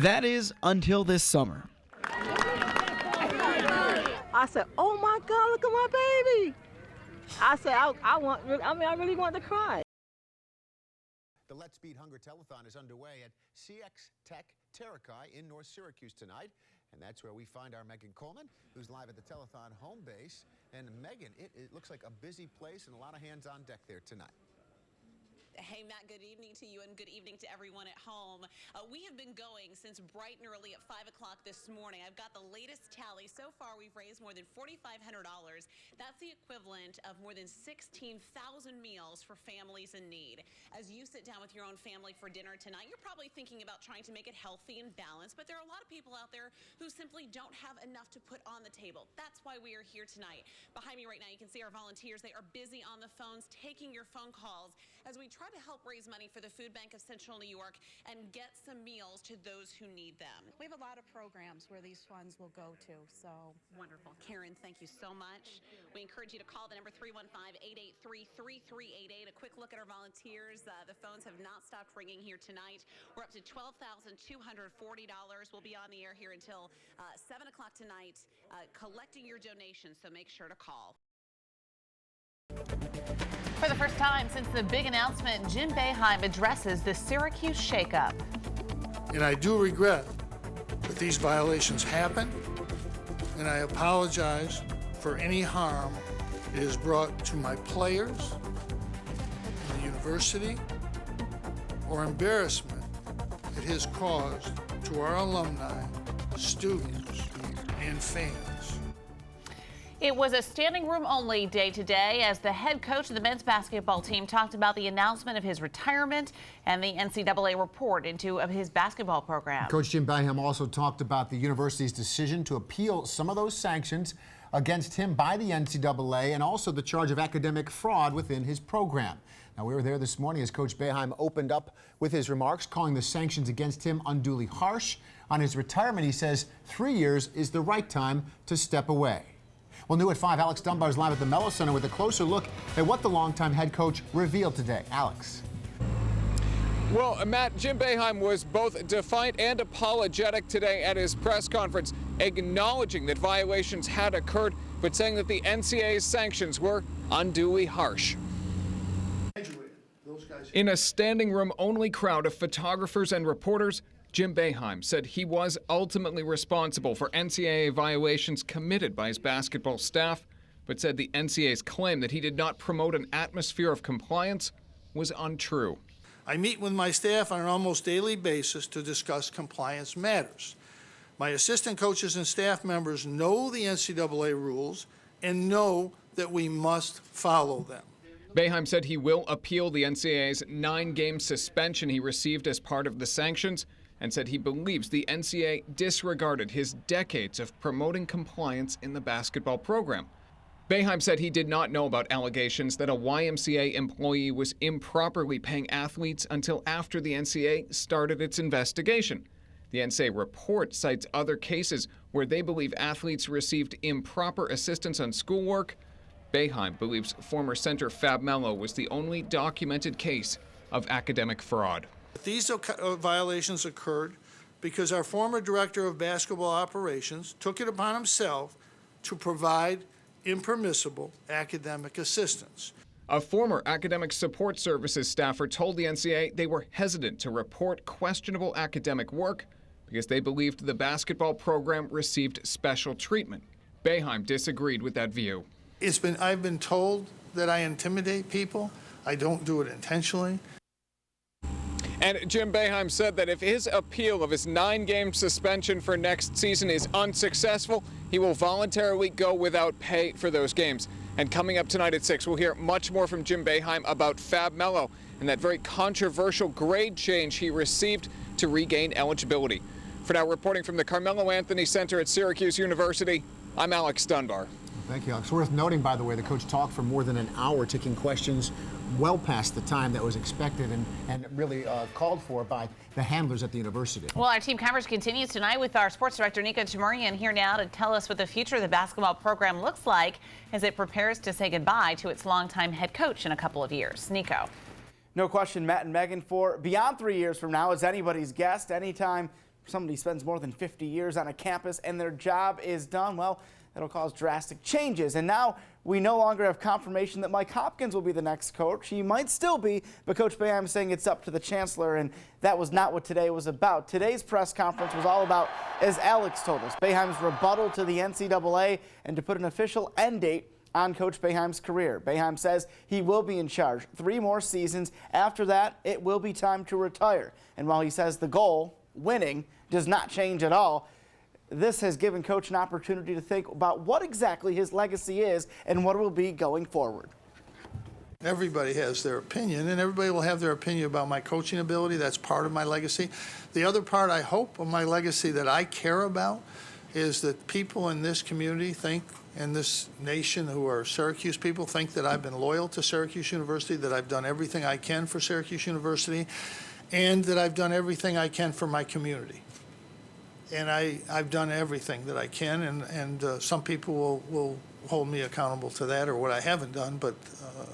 That is until this summer. I said, "Oh my God, look at my baby." I said, I really want to cry. The Let's Beat Hunger Telethon is underway at CX Tech Terrikai in North Syracuse tonight. And that's where we find our Megan Coleman, who's live at the telethon home base. And Megan, it looks like a busy place and a lot of hands on deck there tonight. Hey, Matt, good evening to you and good evening to everyone at home. We have been going since bright and early at 5 o'clock this morning. I've got the latest tally. So far, we've raised more than $4,500. That's the equivalent of more than 16,000 meals for families in need. As you sit down with your own family for dinner tonight, you're probably thinking about trying to make it healthy and balanced, but there are a lot of people out there who simply don't have enough to put on the table. That's why we are here tonight. Behind me right now, you can see our volunteers. They are busy on the phones, taking your phone calls as we try to help raise money for the Food Bank of Central New York and get some meals to those who need them. We have a lot of programs where these funds will go to, so. Wonderful. Karen, thank you so much. We encourage you to call the number 315-883-3388. A quick look at our volunteers. The phones have not stopped ringing here tonight. We're up to $12,240. We'll be on the air here until 7 o'clock tonight collecting your donations, so make sure to call. For the first time since the big announcement, Jim Boeheim addresses the Syracuse shakeup. And I do regret that these violations happened, and I apologize for any harm it has brought to my players, the university, or embarrassment it has caused to our alumni, students, and fans. It was a standing room only day today as the head coach of the men's basketball team talked about the announcement of his retirement and the NCAA report of his basketball program. Coach Jim Boeheim also talked about the university's decision to appeal some of those sanctions against him by the NCAA and also the charge of academic fraud within his program. Now, we were there this morning as Coach Boeheim opened up with his remarks, calling the sanctions against him unduly harsh. On his retirement, he says 3 years is the right time to step away. Well, new at 5, Alex Dunbar is live at the Mello Center with a closer look at what the longtime head coach revealed today. Alex. Well, Matt, Jim Boeheim was both defiant and apologetic today at his press conference, acknowledging that violations had occurred, but saying that the NCAA's sanctions were unduly harsh. In a standing room only crowd of photographers and reporters, Jim Boeheim said he was ultimately responsible for NCAA violations committed by his basketball staff, but said the NCAA's claim that he did not promote an atmosphere of compliance was untrue. I meet with my staff on an almost daily basis to discuss compliance matters. My assistant coaches and staff members know the NCAA rules and know that we must follow them. Boeheim said he will appeal the NCAA's 9-game suspension he received as part of the sanctions, and said he believes the NCAA disregarded his decades of promoting compliance in the basketball program. Boeheim said he did not know about allegations that a YMCA employee was improperly paying athletes until after the NCAA started its investigation. The NCAA report cites other cases where they believe athletes received improper assistance on schoolwork. Boeheim believes former center Fab Melo was the only documented case of academic fraud. These violations occurred because our former director of basketball operations took it upon himself to provide impermissible academic assistance. A former academic support services staffer told the NCAA they were hesitant to report questionable academic work because they believed the basketball program received special treatment. Boeheim disagreed with that view. I've been told that I intimidate people. I don't do it intentionally. And Jim Boeheim said that if his appeal of his 9-game suspension for next season is unsuccessful, he will voluntarily go without pay for those games. And coming up tonight at 6, we'll hear much more from Jim Boeheim about Fab Melo and that very controversial grade change he received to regain eligibility. For now, reporting from the Carmelo Anthony Center at Syracuse University, I'm Alex Dunbar. Thank you, Alex. Worth noting, by the way, the coach talked for more than an hour, taking questions well past the time that was expected and really called for by the handlers at the university. Well, our team coverage continues tonight with our sports director, Nico Tamurian, here now to tell us what the future of the basketball program looks like as it prepares to say goodbye to its longtime head coach in a couple of years. Nico. No question, Matt and Megan, for beyond 3 years from now is anybody's guess. Anytime somebody spends more than 50 years on a campus and their job is done, well, that'll cause drastic changes. And now we no longer have confirmation that Mike Hopkins will be the next coach. He might still be, but Coach Boeheim saying it's up to the chancellor, and that was not what today was about. Today's press conference was all about, as Alex told us, Boeheim's rebuttal to the NCAA and to put an official end date on Coach Boeheim's career. Boeheim says he will be in charge 3 more seasons. After that, it will be time to retire. And while he says the goal, winning, does not change at all, this has given Coach an opportunity to think about what exactly his legacy is and what it will be going forward. Everybody has their opinion, and everybody will have their opinion about my coaching ability. That's part of my legacy. The other part, I hope, of my legacy that I care about is that people in this community think, in this nation who are Syracuse people, think that I've been loyal to Syracuse University, that I've done everything I can for Syracuse University, and that I've done everything I can for my community. And I've done everything that I can, and some people will hold me accountable to that or what I haven't done, but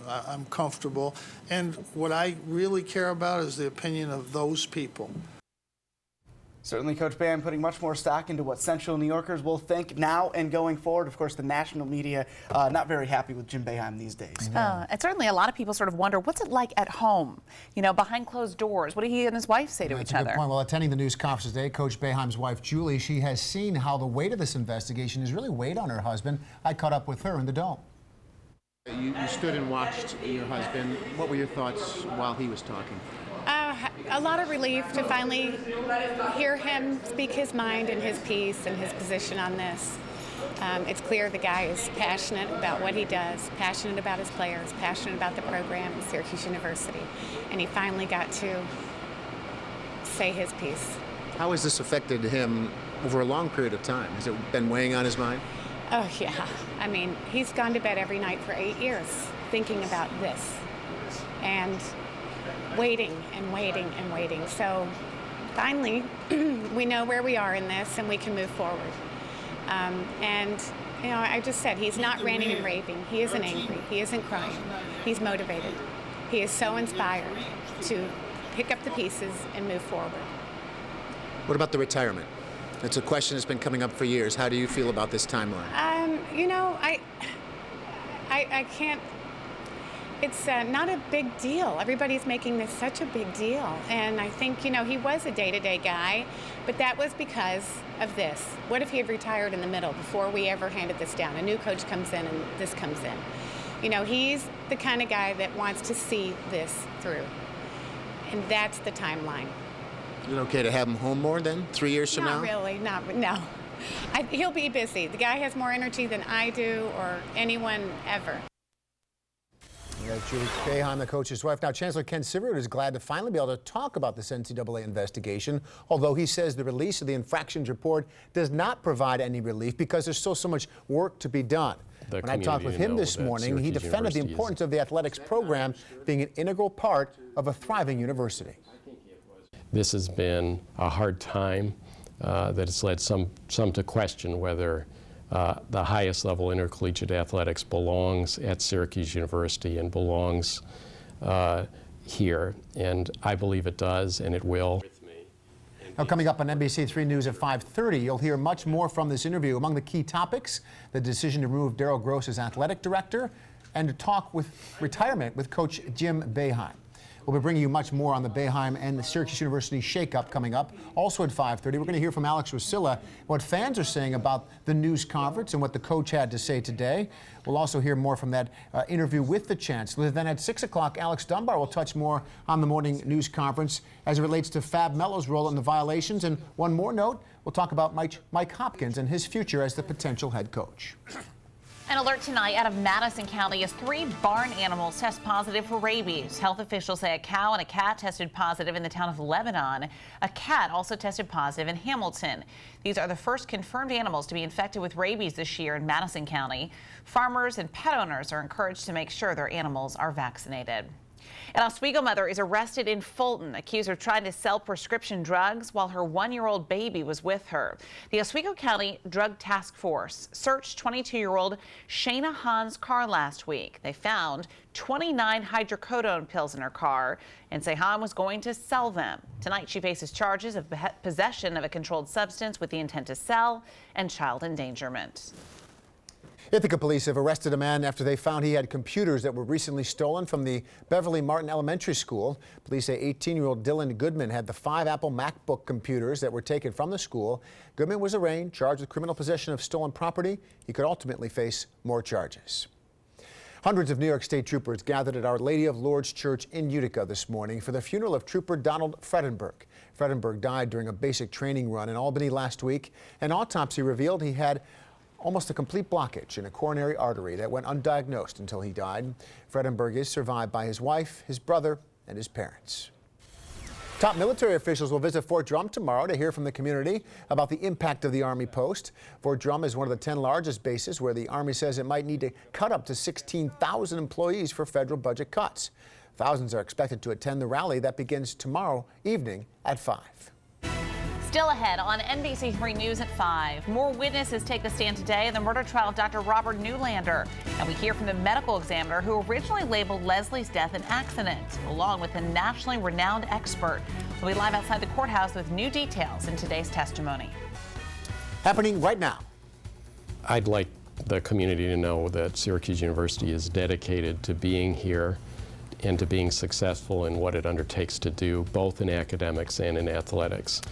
I'm comfortable. And what I really care about is the opinion of those people. Certainly, Coach Boeheim putting much more stock into what Central New Yorkers will think now and going forward. Of course, the national media not very happy with Jim Boeheim these days. And certainly a lot of people sort of wonder, what's it like at home, you know, behind closed doors? What do he and his wife say to each other? That's a good point. Well, attending the news conference today, Coach Boeheim's wife, Julie, she has seen how the weight of this investigation has really weighed on her husband. I caught up with her in the Dome. You stood and watched your husband. What were your thoughts while he was talking? A lot of relief to finally hear him speak his mind and his piece and his position on this. It's clear the guy is passionate about what he does, passionate about his players, passionate about the program at Syracuse University, and he finally got to say his piece. How has this affected him over a long period of time? Has it been weighing on his mind? Oh, yeah. I mean, he's gone to bed every night for 8 years thinking about this and waiting and waiting and waiting. So finally, we know where we are in this and we can move forward. And, you know, I just said he's not ranting and raving. He isn't angry. He isn't crying. He's motivated. He is so inspired to pick up the pieces and move forward. What about the retirement? It's a question that's been coming up for years. How do you feel about this timeline? You know, I can't. It's not a big deal. Everybody's making this such a big deal. And I think, you know, he was a day-to-day guy, but that was because of this. What if he had retired in the middle before we ever handed this down? A new coach comes in and this comes in. You know, he's the kind of guy that wants to see this through. And that's the timeline. Is it okay to have him home more then, 3 years from now? Not really, no. He'll be busy. The guy has more energy than I do or anyone ever. That's Julie Boeheim, the coach's wife. Now, Chancellor Ken Syverud is glad to finally be able to talk about this NCAA investigation, although he says the release of the infractions report does not provide any relief because there's still so much work to be done. When I talked with him this morning, he defended the importance of the athletics program being an integral part of a thriving university. This has been a hard time that has led some to question whether the highest level intercollegiate athletics belongs at Syracuse University and belongs here. And I believe it does, and it will. Now, coming up on NBC3 News at 5:30, you'll hear much more from this interview. Among the key topics, the decision to remove Darryl Gross as athletic director and to talk with retirement with Coach Jim Boeheim. We'll be bringing you much more on the Boeheim and the Syracuse University shakeup coming up. Also at 5:30, we're going to hear from Alex Ruscilla what fans are saying about the news conference and what the coach had to say today. We'll also hear more from that interview with the chancellor. Then at 6 o'clock, Alex Dunbar will touch more on the morning news conference as it relates to Fab Melo's role in the violations. And one more note, we'll talk about Mike Hopkins and his future as the potential head coach. An alert tonight out of Madison County as 3 barn animals test positive for rabies. Health officials say a cow and a cat tested positive in the town of Lebanon. A cat also tested positive in Hamilton. These are the first confirmed animals to be infected with rabies this year in Madison County. Farmers and pet owners are encouraged to make sure their animals are vaccinated. An Oswego mother is arrested in Fulton, accused of trying to sell prescription drugs while her 1-year-old baby was with her. The Oswego County Drug Task Force searched 22-year-old Shayna Hahn's car last week. They found 29 hydrocodone pills in her car and say Hahn was going to sell them. Tonight, she faces charges of possession of a controlled substance with the intent to sell and child endangerment. Ithaca police have arrested a man after they found he had computers that were recently stolen from the Beverly Martin Elementary School. Police say 18-year-old Dylan Goodman had the 5 Apple MacBook computers that were taken from the school. Goodman was arraigned, charged with criminal possession of stolen property. He could ultimately face more charges. Hundreds of New York State troopers gathered at Our Lady of Lourdes Church in Utica this morning for the funeral of Trooper Donald Fredenberg. Fredenberg died during a basic training run in Albany last week. An autopsy revealed he had almost a complete blockage in a coronary artery that went undiagnosed until he died. Fredenberg is survived by his wife, his brother, and his parents. Top military officials will visit Fort Drum tomorrow to hear from the community about the impact of the Army post. Fort Drum is one of the 10 largest bases where the Army says it might need to cut up to 16,000 employees for federal budget cuts. Thousands are expected to attend the rally that begins tomorrow evening at 5. Still ahead on NBC3 News at 5. More witnesses take the stand today in the murder trial of Dr. Robert Nulander. And we hear from the medical examiner who originally labeled Leslie's death an accident, along with a nationally renowned expert. We'll be live outside the courthouse with new details in today's testimony. Happening right now. I'd like the community to know that Syracuse University is dedicated to being here and to being successful in what it undertakes to do, both in academics and in athletics.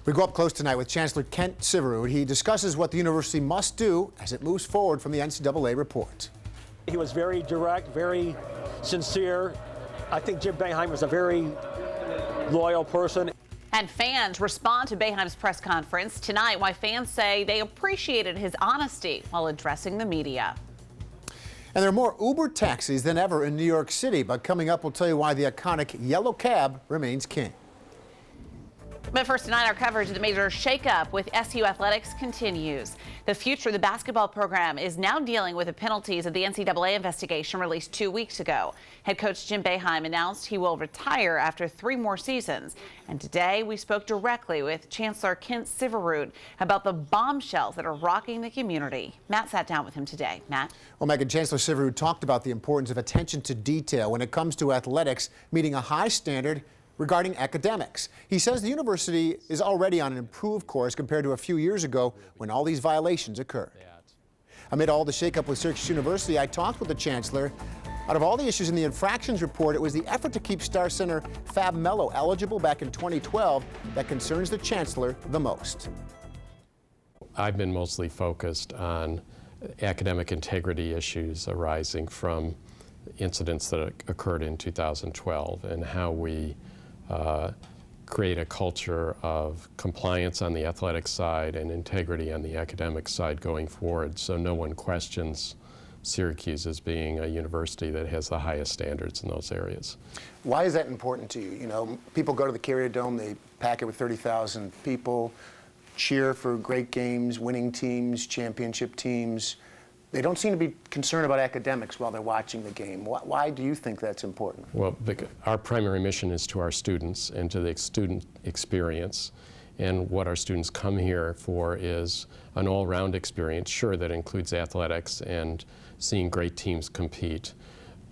We go up close tonight with Chancellor Kent Syverud. He discusses what the university must do as it moves forward from the NCAA report. He was very direct, very sincere. I think Jim Boeheim was a very loyal person. And fans respond to Boeheim's press conference tonight, why fans say they appreciated his honesty while addressing the media. And there are more Uber taxis than ever in New York City, but coming up we'll tell you why the iconic yellow cab remains king. But first tonight, our coverage of the major shakeup with SU athletics continues. The future of the basketball program is now dealing with the penalties of the NCAA investigation released 2 weeks ago. Head coach Jim Boeheim announced he will retire after 3 more seasons. And today we spoke directly with Chancellor Kent Syverud about the bombshells that are rocking the community. Matt sat down with him today. Matt? Well, Megan, Chancellor Syverud talked about the importance of attention to detail when it comes to athletics, meeting a high standard regarding academics. He says the university is already on an improved course compared to a few years ago when all these violations occurred. Amid all the shakeup with Syracuse University, I talked with the chancellor. Out of all the issues in the infractions report, it was the effort to keep star center Fab Melo eligible back in 2012 that concerns the chancellor the most. I've been mostly focused on academic integrity issues arising from incidents that occurred in 2012 and how we create a culture of compliance on the athletics side and integrity on the academic side going forward, so no one questions Syracuse as being a university that has the highest standards in those areas. Why is that important to you? You know, people go to the Carrier Dome, they pack it with 30,000 people, cheer for great games, winning teams, championship teams. They don't seem to be concerned about academics while they're watching the game. Why do you think that's important? Well, our primary mission is to our students and to the student experience. And what our students come here for is an all-round experience. Sure, that includes athletics and seeing great teams compete,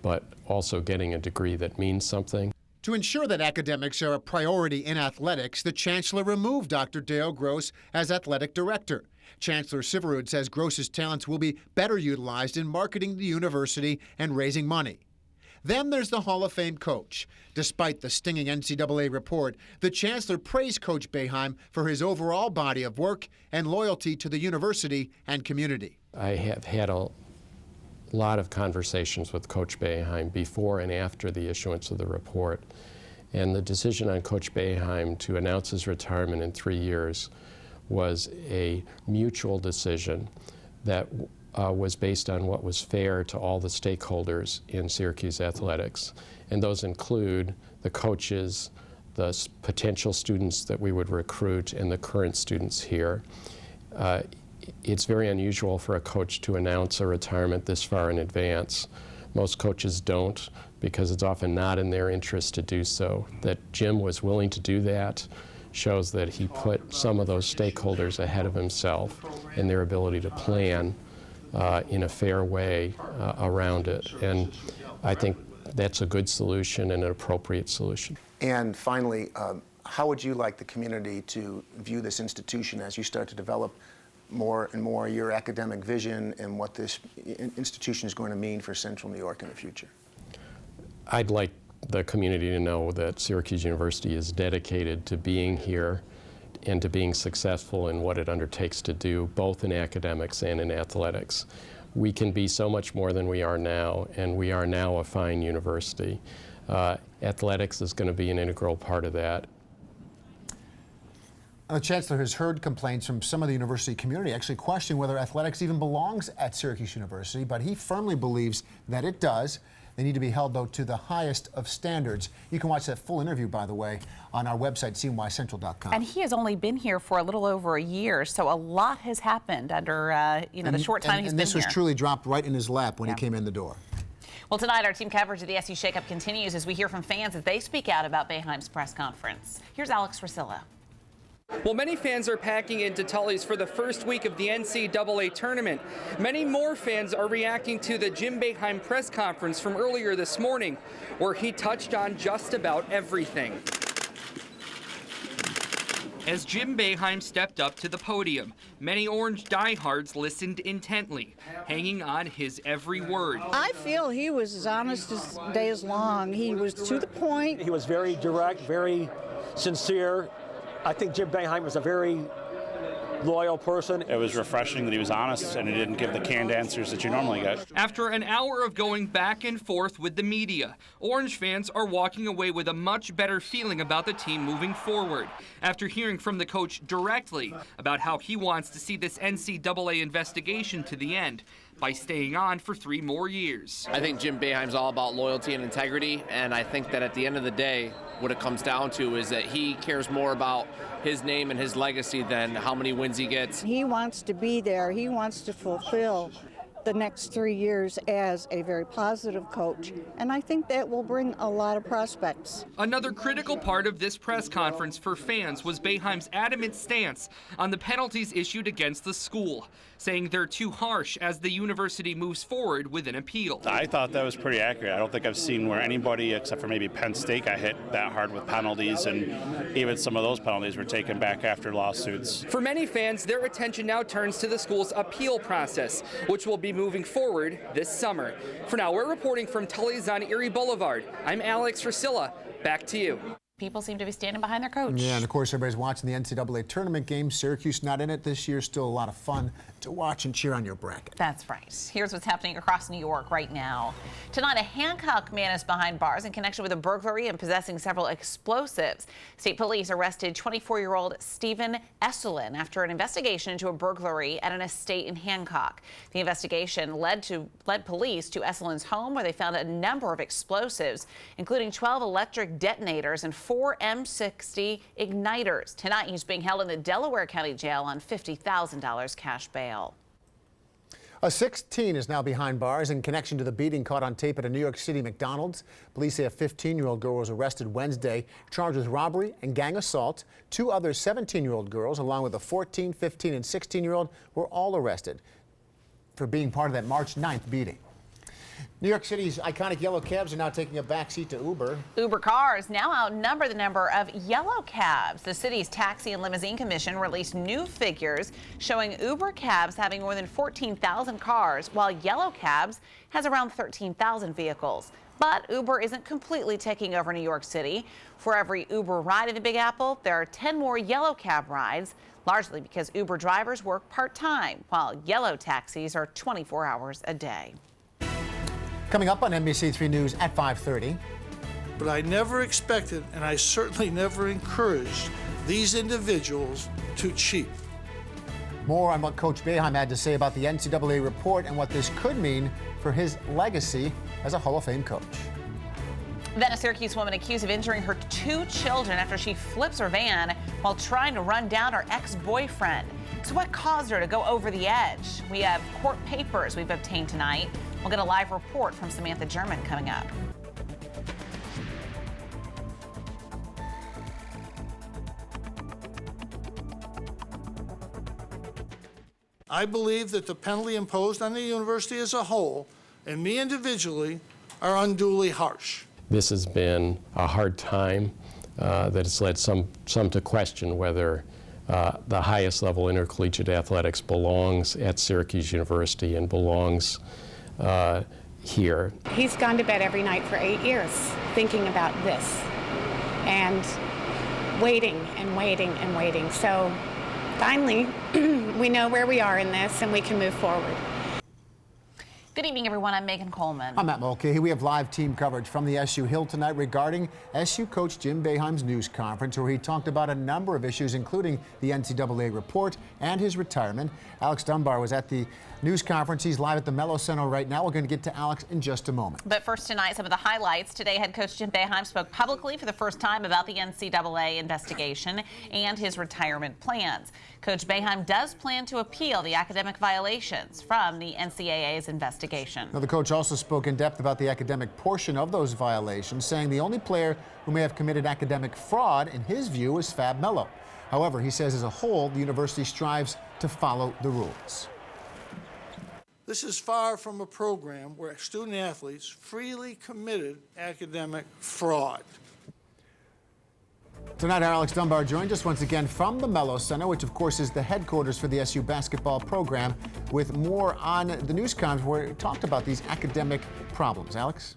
but also getting a degree that means something. To ensure that academics are a priority in athletics, the chancellor removed Dr. Dale Gross as athletic director. Chancellor Syverud says Gross's talents will be better utilized in marketing the university and raising money. Then there's the Hall of Fame coach. Despite the stinging NCAA report, the chancellor praised Coach Boeheim for his overall body of work and loyalty to the university and community. I have had a lot of conversations with Coach Boeheim before and after the issuance of the report. And the decision on Coach Boeheim to announce his retirement in 3 years was a mutual decision that was based on what was fair to all the stakeholders in Syracuse athletics. And those include the coaches, the potential students that we would recruit, and the current students here. It's very unusual for a coach to announce a retirement this far in advance. Most coaches don't, because it's often not in their interest to do so. That Jim was willing to do that shows that he put some of those stakeholders ahead of himself and their ability to plan in a fair way around it. And I think that's a good solution and an appropriate solution. And finally, how would you like the community to view this institution as you start to develop more and more your academic vision and what this institution is going to mean for Central New York in the future? I'd like the community to know that Syracuse University is dedicated to being here and to being successful in what it undertakes to do, both in academics and in athletics. We can be so much more than we are now, and we are now a fine university. Athletics is going to be an integral part of that. The Chancellor has heard complaints from some of the university community actually questioning whether athletics even belongs at Syracuse University, but he firmly believes that it does. They need to be held, though, to the highest of standards. You can watch that full interview, by the way, on our website, cnycentral.com. And he has only been here for a little over a year, so a lot has happened under the short time he's been here. And this was truly dropped right in his lap when he came in the door. Well, tonight our team coverage of the SU Shakeup continues as we hear from fans as they speak out about Boeheim's press conference. Here's Alex Rusilla. Well, many fans are packing into Tully's for the first week of the NCAA tournament. Many more fans are reacting to the Jim Boeheim press conference from earlier this morning, where he touched on just about everything. As Jim Boeheim stepped up to the podium, many Orange diehards listened intently, hanging on his every word. I feel he was as honest as days long. He was to the point. He was very direct, very sincere. I think Jim Boeheim was a very loyal person. It was refreshing that he was honest and he didn't give the canned answers that you normally get. After an hour of going back and forth with the media, Orange fans are walking away with a much better feeling about the team moving forward after hearing from the coach directly about how he wants to see this NCAA investigation to the end by staying on for 3 more years. I think Jim Boeheim's all about loyalty and integrity, and I think that at the end of the day, what it comes down to is that he cares more about his name and his legacy than how many wins he gets. He wants to be there. He wants to fulfill the next 3 years as a very positive coach, and I think that will bring a lot of prospects. Another critical part of this press conference for fans was Boeheim's adamant stance on the penalties issued against the school, saying they're too harsh as the university moves forward with an appeal. I thought that was pretty accurate. I don't think I've seen where anybody, except for maybe Penn State, got hit that hard with penalties, and even some of those penalties were taken back after lawsuits. For many fans, their attention now turns to the school's appeal process, which will be moving forward this summer. For now, we're reporting from Tully's on Erie Boulevard. I'm Alex Rusilla. Back to you. People seem to be standing behind their coach. Yeah, and of course, everybody's watching the NCAA tournament game. Syracuse not in it this year. Still a lot of fun to watch and cheer on your bracket. That's right. Here's what's happening across New York right now. Tonight, a Hancock man is behind bars in connection with a burglary and possessing several explosives. State police arrested 24-year-old Stephen Esselin after an investigation into a burglary at an estate in Hancock. The investigation led police to Esselin's home, where they found a number of explosives, including 12 electric detonators and 4 M60 igniters. Tonight, he's being held in the Delaware County Jail on $50,000 cash bail. A 16 is now behind bars in connection to the beating caught on tape at a New York City McDonald's. Police say a 15-year-old girl was arrested Wednesday, charged with robbery and gang assault. 2 other 17-year-old girls, along with a 14, 15, and 16-year-old, were all arrested for being part of that March 9th beating. New York City's iconic yellow cabs are now taking a backseat to Uber. Uber cars now outnumber the number of yellow cabs. The city's Taxi and Limousine Commission released new figures showing Uber cabs having more than 14,000 cars, while yellow cabs has around 13,000 vehicles. But Uber isn't completely taking over New York City. For every Uber ride in the Big Apple, there are 10 more yellow cab rides, largely because Uber drivers work part-time, while yellow taxis are 24 hours a day. Coming up on NBC3 News at 5:30. But I never expected, and I certainly never encouraged, these individuals to cheat. More on what Coach Boeheim had to say about the NCAA report and what this could mean for his legacy as a Hall of Fame coach. Then a Syracuse woman accused of injuring her 2 children after she flips her van while trying to run down her ex-boyfriend. So what caused her to go over the edge? We have court papers we've obtained tonight. We'll get a live report from Samantha German coming up. I believe that the penalty imposed on the university as a whole, and me individually, are unduly harsh. This has been a hard time that has led some to question whether the highest level intercollegiate athletics belongs at Syracuse University and belongs here. He's gone to bed every night for 8 years thinking about this and waiting and waiting and waiting. So finally, we know where we are in this and we can move forward. Good evening, everyone. I'm Megan Coleman. I'm Matt Mulcahy. We have live team coverage from the SU Hill tonight regarding SU coach Jim Boeheim's news conference, where he talked about a number of issues, including the NCAA report and his retirement. Alex Dunbar was at the news conference. He's live at the Murrow Center right now. We're going to get to Alex in just a moment. But first tonight, some of the highlights. Today, head coach Jim Boeheim spoke publicly for the first time about the NCAA investigation and his retirement plans. Coach Boeheim does plan to appeal the academic violations from the NCAA's investigation. Now, the coach also spoke in depth about the academic portion of those violations, saying the only player who may have committed academic fraud, in his view, is Fab Melo. However, he says as a whole, the university strives to follow the rules. This is far from a program where student athletes freely committed academic fraud. Tonight, Alex Dunbar joined us once again from the Murrow Center, which of course is the headquarters for the SU basketball program, with more on the news conference where he talked about these academic problems. Alex?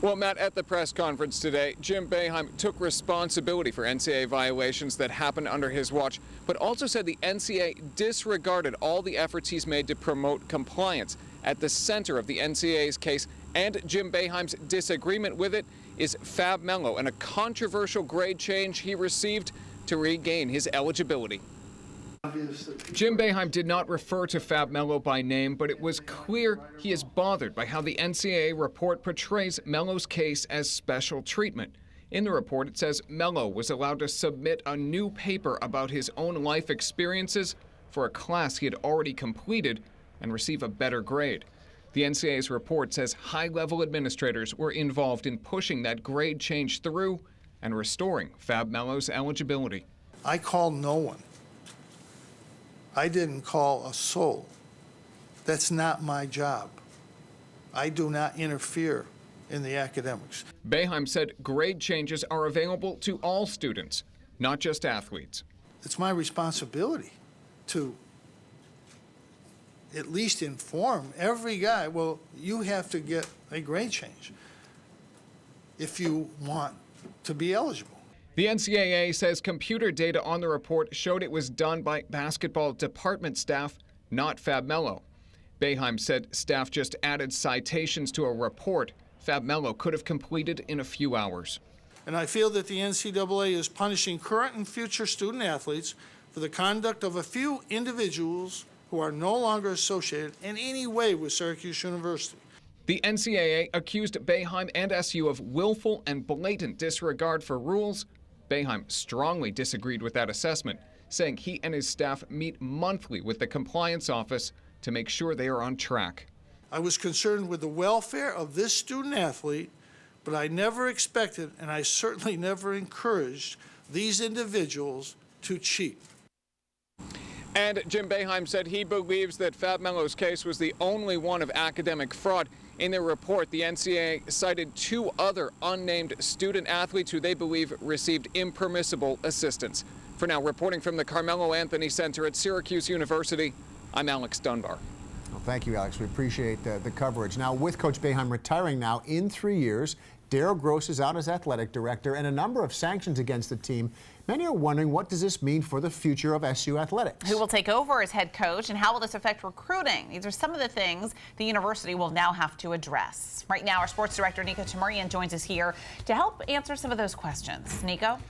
Well, Matt, at the press conference today, Jim Boeheim took responsibility for NCAA violations that happened under his watch, but also said the NCAA disregarded all the efforts he's made to promote compliance. At the center of the NCAA's case and Jim Boeheim's disagreement with it is Fab Melo and a controversial grade change he received to regain his eligibility. Jim Boeheim did not refer to Fab Melo by name, but it was clear he is bothered by how the NCAA report portrays Melo's case as special treatment. In the report, it says Melo was allowed to submit a new paper about his own life experiences for a class he had already completed and receive a better grade. The NCAA's report says high-level administrators were involved in pushing that grade change through and restoring Fab Melo's eligibility. I called no one. I didn't call a soul. That's not my job. I do not interfere in the academics. Boeheim said grade changes are available to all students, not just athletes. It's my responsibility to at least inform every guy, well, you have to get a grade change if you want to be eligible. The NCAA says computer data on the report showed it was done by basketball department staff, not Fab Melo. Boeheim said staff just added citations to a report Fab Melo could have completed in a few hours. And I feel that the NCAA is punishing current and future student athletes for the conduct of a few individuals who are no longer associated in any way with Syracuse University. The NCAA accused Boeheim and SU of willful and blatant disregard for rules. Boeheim strongly disagreed with that assessment, saying he and his staff meet monthly with the compliance office to make sure they are on track. I was concerned with the welfare of this student athlete, but I never expected, and I certainly never encouraged, these individuals to cheat. And Jim Boeheim said he believes that Fab Melo's case was the only one of academic fraud. In their report, the NCAA cited 2 other unnamed student athletes who they believe received impermissible assistance. For now, reporting from the Carmelo Anthony Center at Syracuse University, I'm Alex Dunbar. Well, thank you, Alex. We appreciate the coverage. Now, with Coach Boeheim retiring now in 3 years, Darryl Gross is out as athletic director and a number of sanctions against the team. Many are wondering, what does this mean for the future of SU athletics? Who will take over as head coach, and how will this affect recruiting? These are some of the things the university will now have to address. Right now, our sports director, Nico Tamurian, joins us here to help answer some of those questions. Nico?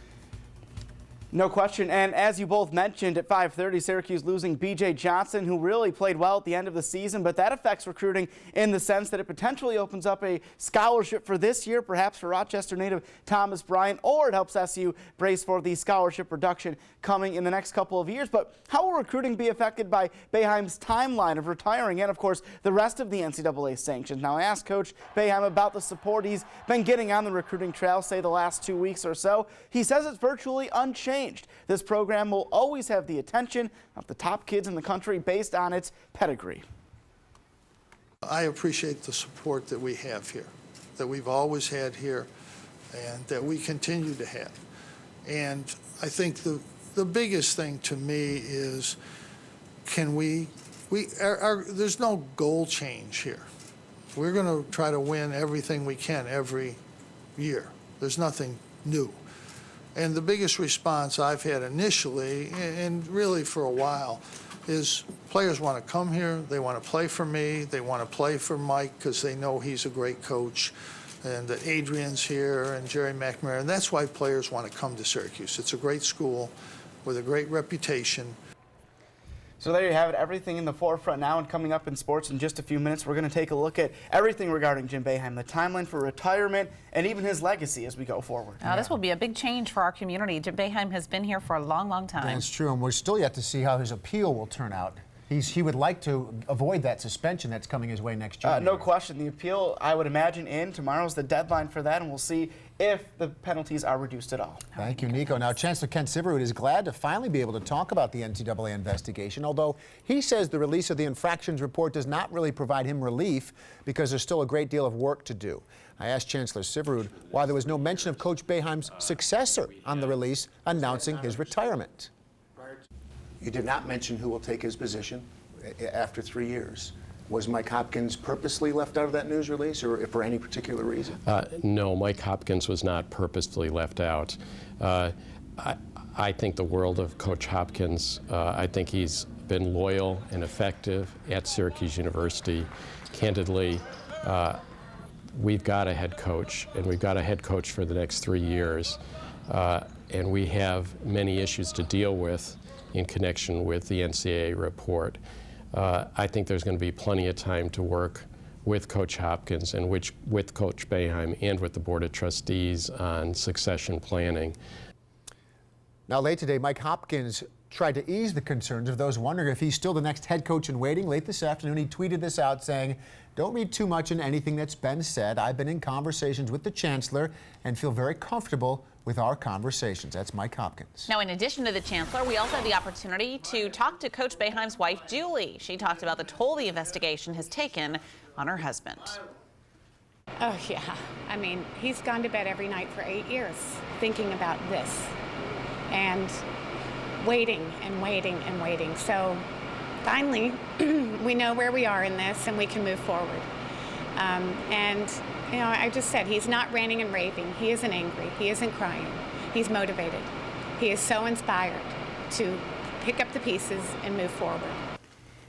No question, and as you both mentioned, at 5:30, Syracuse losing B.J. Johnson, who really played well at the end of the season, but that affects recruiting in the sense that it potentially opens up a scholarship for this year, perhaps for Rochester native Thomas Bryant, or it helps SU brace for the scholarship reduction coming in the next couple of years. But how will recruiting be affected by Boeheim's timeline of retiring and, of course, the rest of the NCAA sanctions? Now, I asked Coach Boeheim about the support he's been getting on the recruiting trail, say the last 2 weeks or so. He says it's virtually unchanged. This program will always have the attention of the top kids in the country based on its pedigree. I appreciate the support that we have here, that we've always had here, and that we continue to have. And I think the biggest thing to me is, can there's no goal change here. We're going to try to win everything we can every year. There's nothing new. And the biggest response I've had initially, and really for a while, is players want to come here, they want to play for me, they want to play for Mike because they know he's a great coach, and that Adrian's here and Jerry McNamara, and that's why players want to come to Syracuse. It's a great school with a great reputation. So there you have it, everything in the forefront now, and coming up in sports in just a few minutes, we're going to take a look at everything regarding Jim Boeheim, the timeline for retirement, and even his legacy as we go forward. Now, this will be a big change for our community. Jim Boeheim has been here for a long, long time. That's true, and we're still yet to see how his appeal will turn out. He would like to avoid that suspension that's coming his way next year. No question. The appeal, I would imagine, tomorrow's the deadline for that, and we'll see if the penalties are reduced at all. Thank you, Nico. Now, Chancellor Kent Syverud is glad to finally be able to talk about the NCAA investigation, although he says the release of the infractions report does not really provide him relief because there's still a great deal of work to do. I asked Chancellor Syverud why there was no mention of Coach Boeheim's successor on the release announcing his retirement. You did not mention who will take his position after 3 years. Was Mike Hopkins purposely left out of that news release, or for any particular reason? No, Mike Hopkins was not purposefully left out. I think the world of Coach Hopkins. I think he's been loyal and effective at Syracuse University. Candidly, we've got a head coach, and we've got a head coach for the next 3 years, and we have many issues to deal with in connection with the NCAA report. I think there's going to be plenty of time to work with Coach Hopkins and with Coach Boeheim and with the Board of Trustees on succession planning. Now, late today, Mike Hopkins tried to ease the concerns of those wondering if he's still the next head coach in waiting. Late this afternoon, he tweeted this out saying, "Don't read too much in anything that's been said. I've been in conversations with the Chancellor and feel very comfortable with our conversations." That's Mike Hopkins. Now, in addition to the Chancellor, we also had the opportunity to talk to Coach Boeheim's wife, Julie. She talked about the toll the investigation has taken on her husband. Oh, yeah. I mean, he's gone to bed every night for 8 years thinking about this and waiting and waiting and waiting. So finally, we know where we are in this and we can move forward. And, you know, I just said he's not ranting and raving. He isn't angry. He isn't crying. He's motivated. He is so inspired to pick up the pieces and move forward.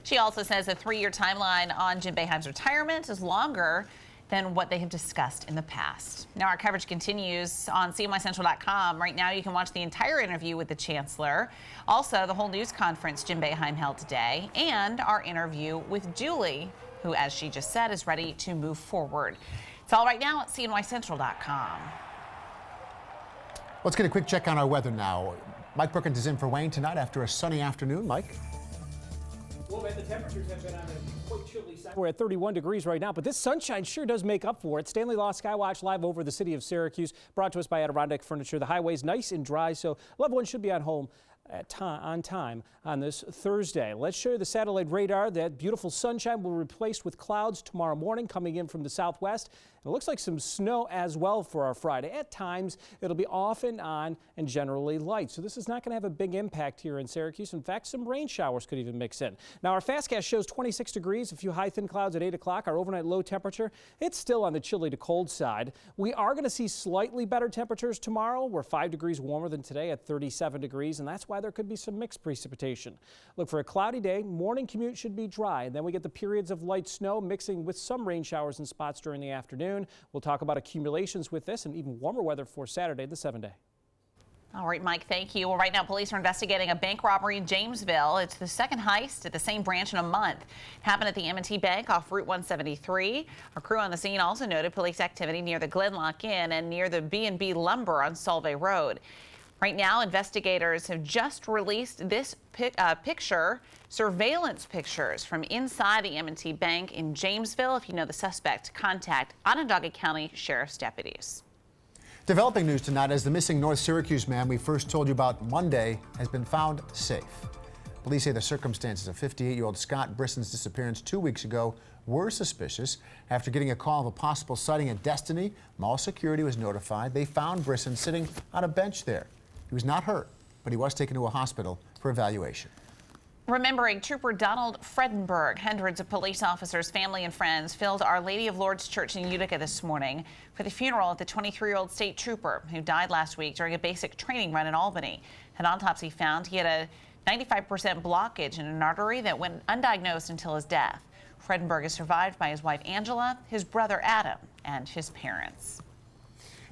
She also says a 3-year timeline on Jim Boeheim's retirement is longer than what they have discussed in the past. Now, our coverage continues on CNYCentral.com. Right now, you can watch the entire interview with the Chancellor, also the whole news conference Jim Boeheim held today, and our interview with Julie, who, as she just said, is ready to move forward. It's all right now at CNYCentral.com. Let's get a quick check on our weather now. Mike Brookins is in for Wayne tonight after a sunny afternoon. Mike? Well, man, the temperatures have been on a quite chilly side. We're at 31 degrees right now, but this sunshine sure does make up for it. Stanley Law Skywatch live over the city of Syracuse, brought to us by Adirondack Furniture. The highway's nice and dry, so loved ones should be on home on time on this Thursday. Let's show you the satellite radar. That beautiful sunshine will be replaced with clouds tomorrow morning coming in from the southwest. It looks like some snow as well for our Friday. At times, it'll be off and on and generally light. So this is not going to have a big impact here in Syracuse. In fact, some rain showers could even mix in. Now, our fastcast shows 26 degrees, a few high thin clouds at 8 o'clock. Our overnight low temperature, it's still on the chilly to cold side. We are going to see slightly better temperatures tomorrow. We're 5 degrees warmer than today at 37 degrees, and that's why there could be some mixed precipitation. Look for a cloudy day. Morning commute should be dry, and then we get the periods of light snow mixing with some rain showers in spots during the afternoon. We'll talk about accumulations with this and even warmer weather for Saturday, the 7-day. All right, Mike, thank you. Well, right now, police are investigating a bank robbery in Jamesville. It's the second heist at the same branch in a month. It happened at the M&T Bank off Route 173. Our crew on the scene also noted police activity near the Glenlock Inn and near the B&B Lumber on Solvay Road. Right now, investigators have just released this surveillance pictures from inside the M&T Bank in Jamesville. If you know the suspect, contact Onondaga County Sheriff's deputies. Developing news tonight as the missing North Syracuse man we first told you about Monday has been found safe. Police say the circumstances of 58-year-old Scott Brisson's disappearance 2 weeks ago were suspicious. After getting a call of a possible sighting at Destiny, mall security was notified. They found Brisson sitting on a bench there. He was not hurt. but he was taken to a hospital for evaluation. Remembering Trooper Donald Fredenberg, hundreds of police officers, family, and friends filled Our Lady of Lourdes Church in Utica this morning for the funeral of the 23-year-old state trooper who died last week during a basic training run in Albany. An autopsy found he had a 95% blockage in an artery that went undiagnosed until his death. Fredenberg is survived by his wife Angela, his brother Adam, and his parents.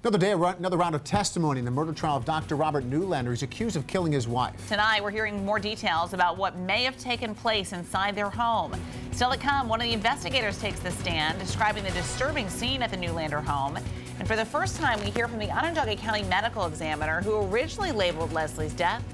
Another round of testimony in the murder trial of Dr. Robert Nulander. He's accused of killing his wife. Tonight, we're hearing more details about what may have taken place inside their home. Still to come, one of the investigators takes the stand, describing the disturbing scene at the Nulander home. And for the first time, we hear from the Onondaga County medical examiner who originally labeled Leslie's death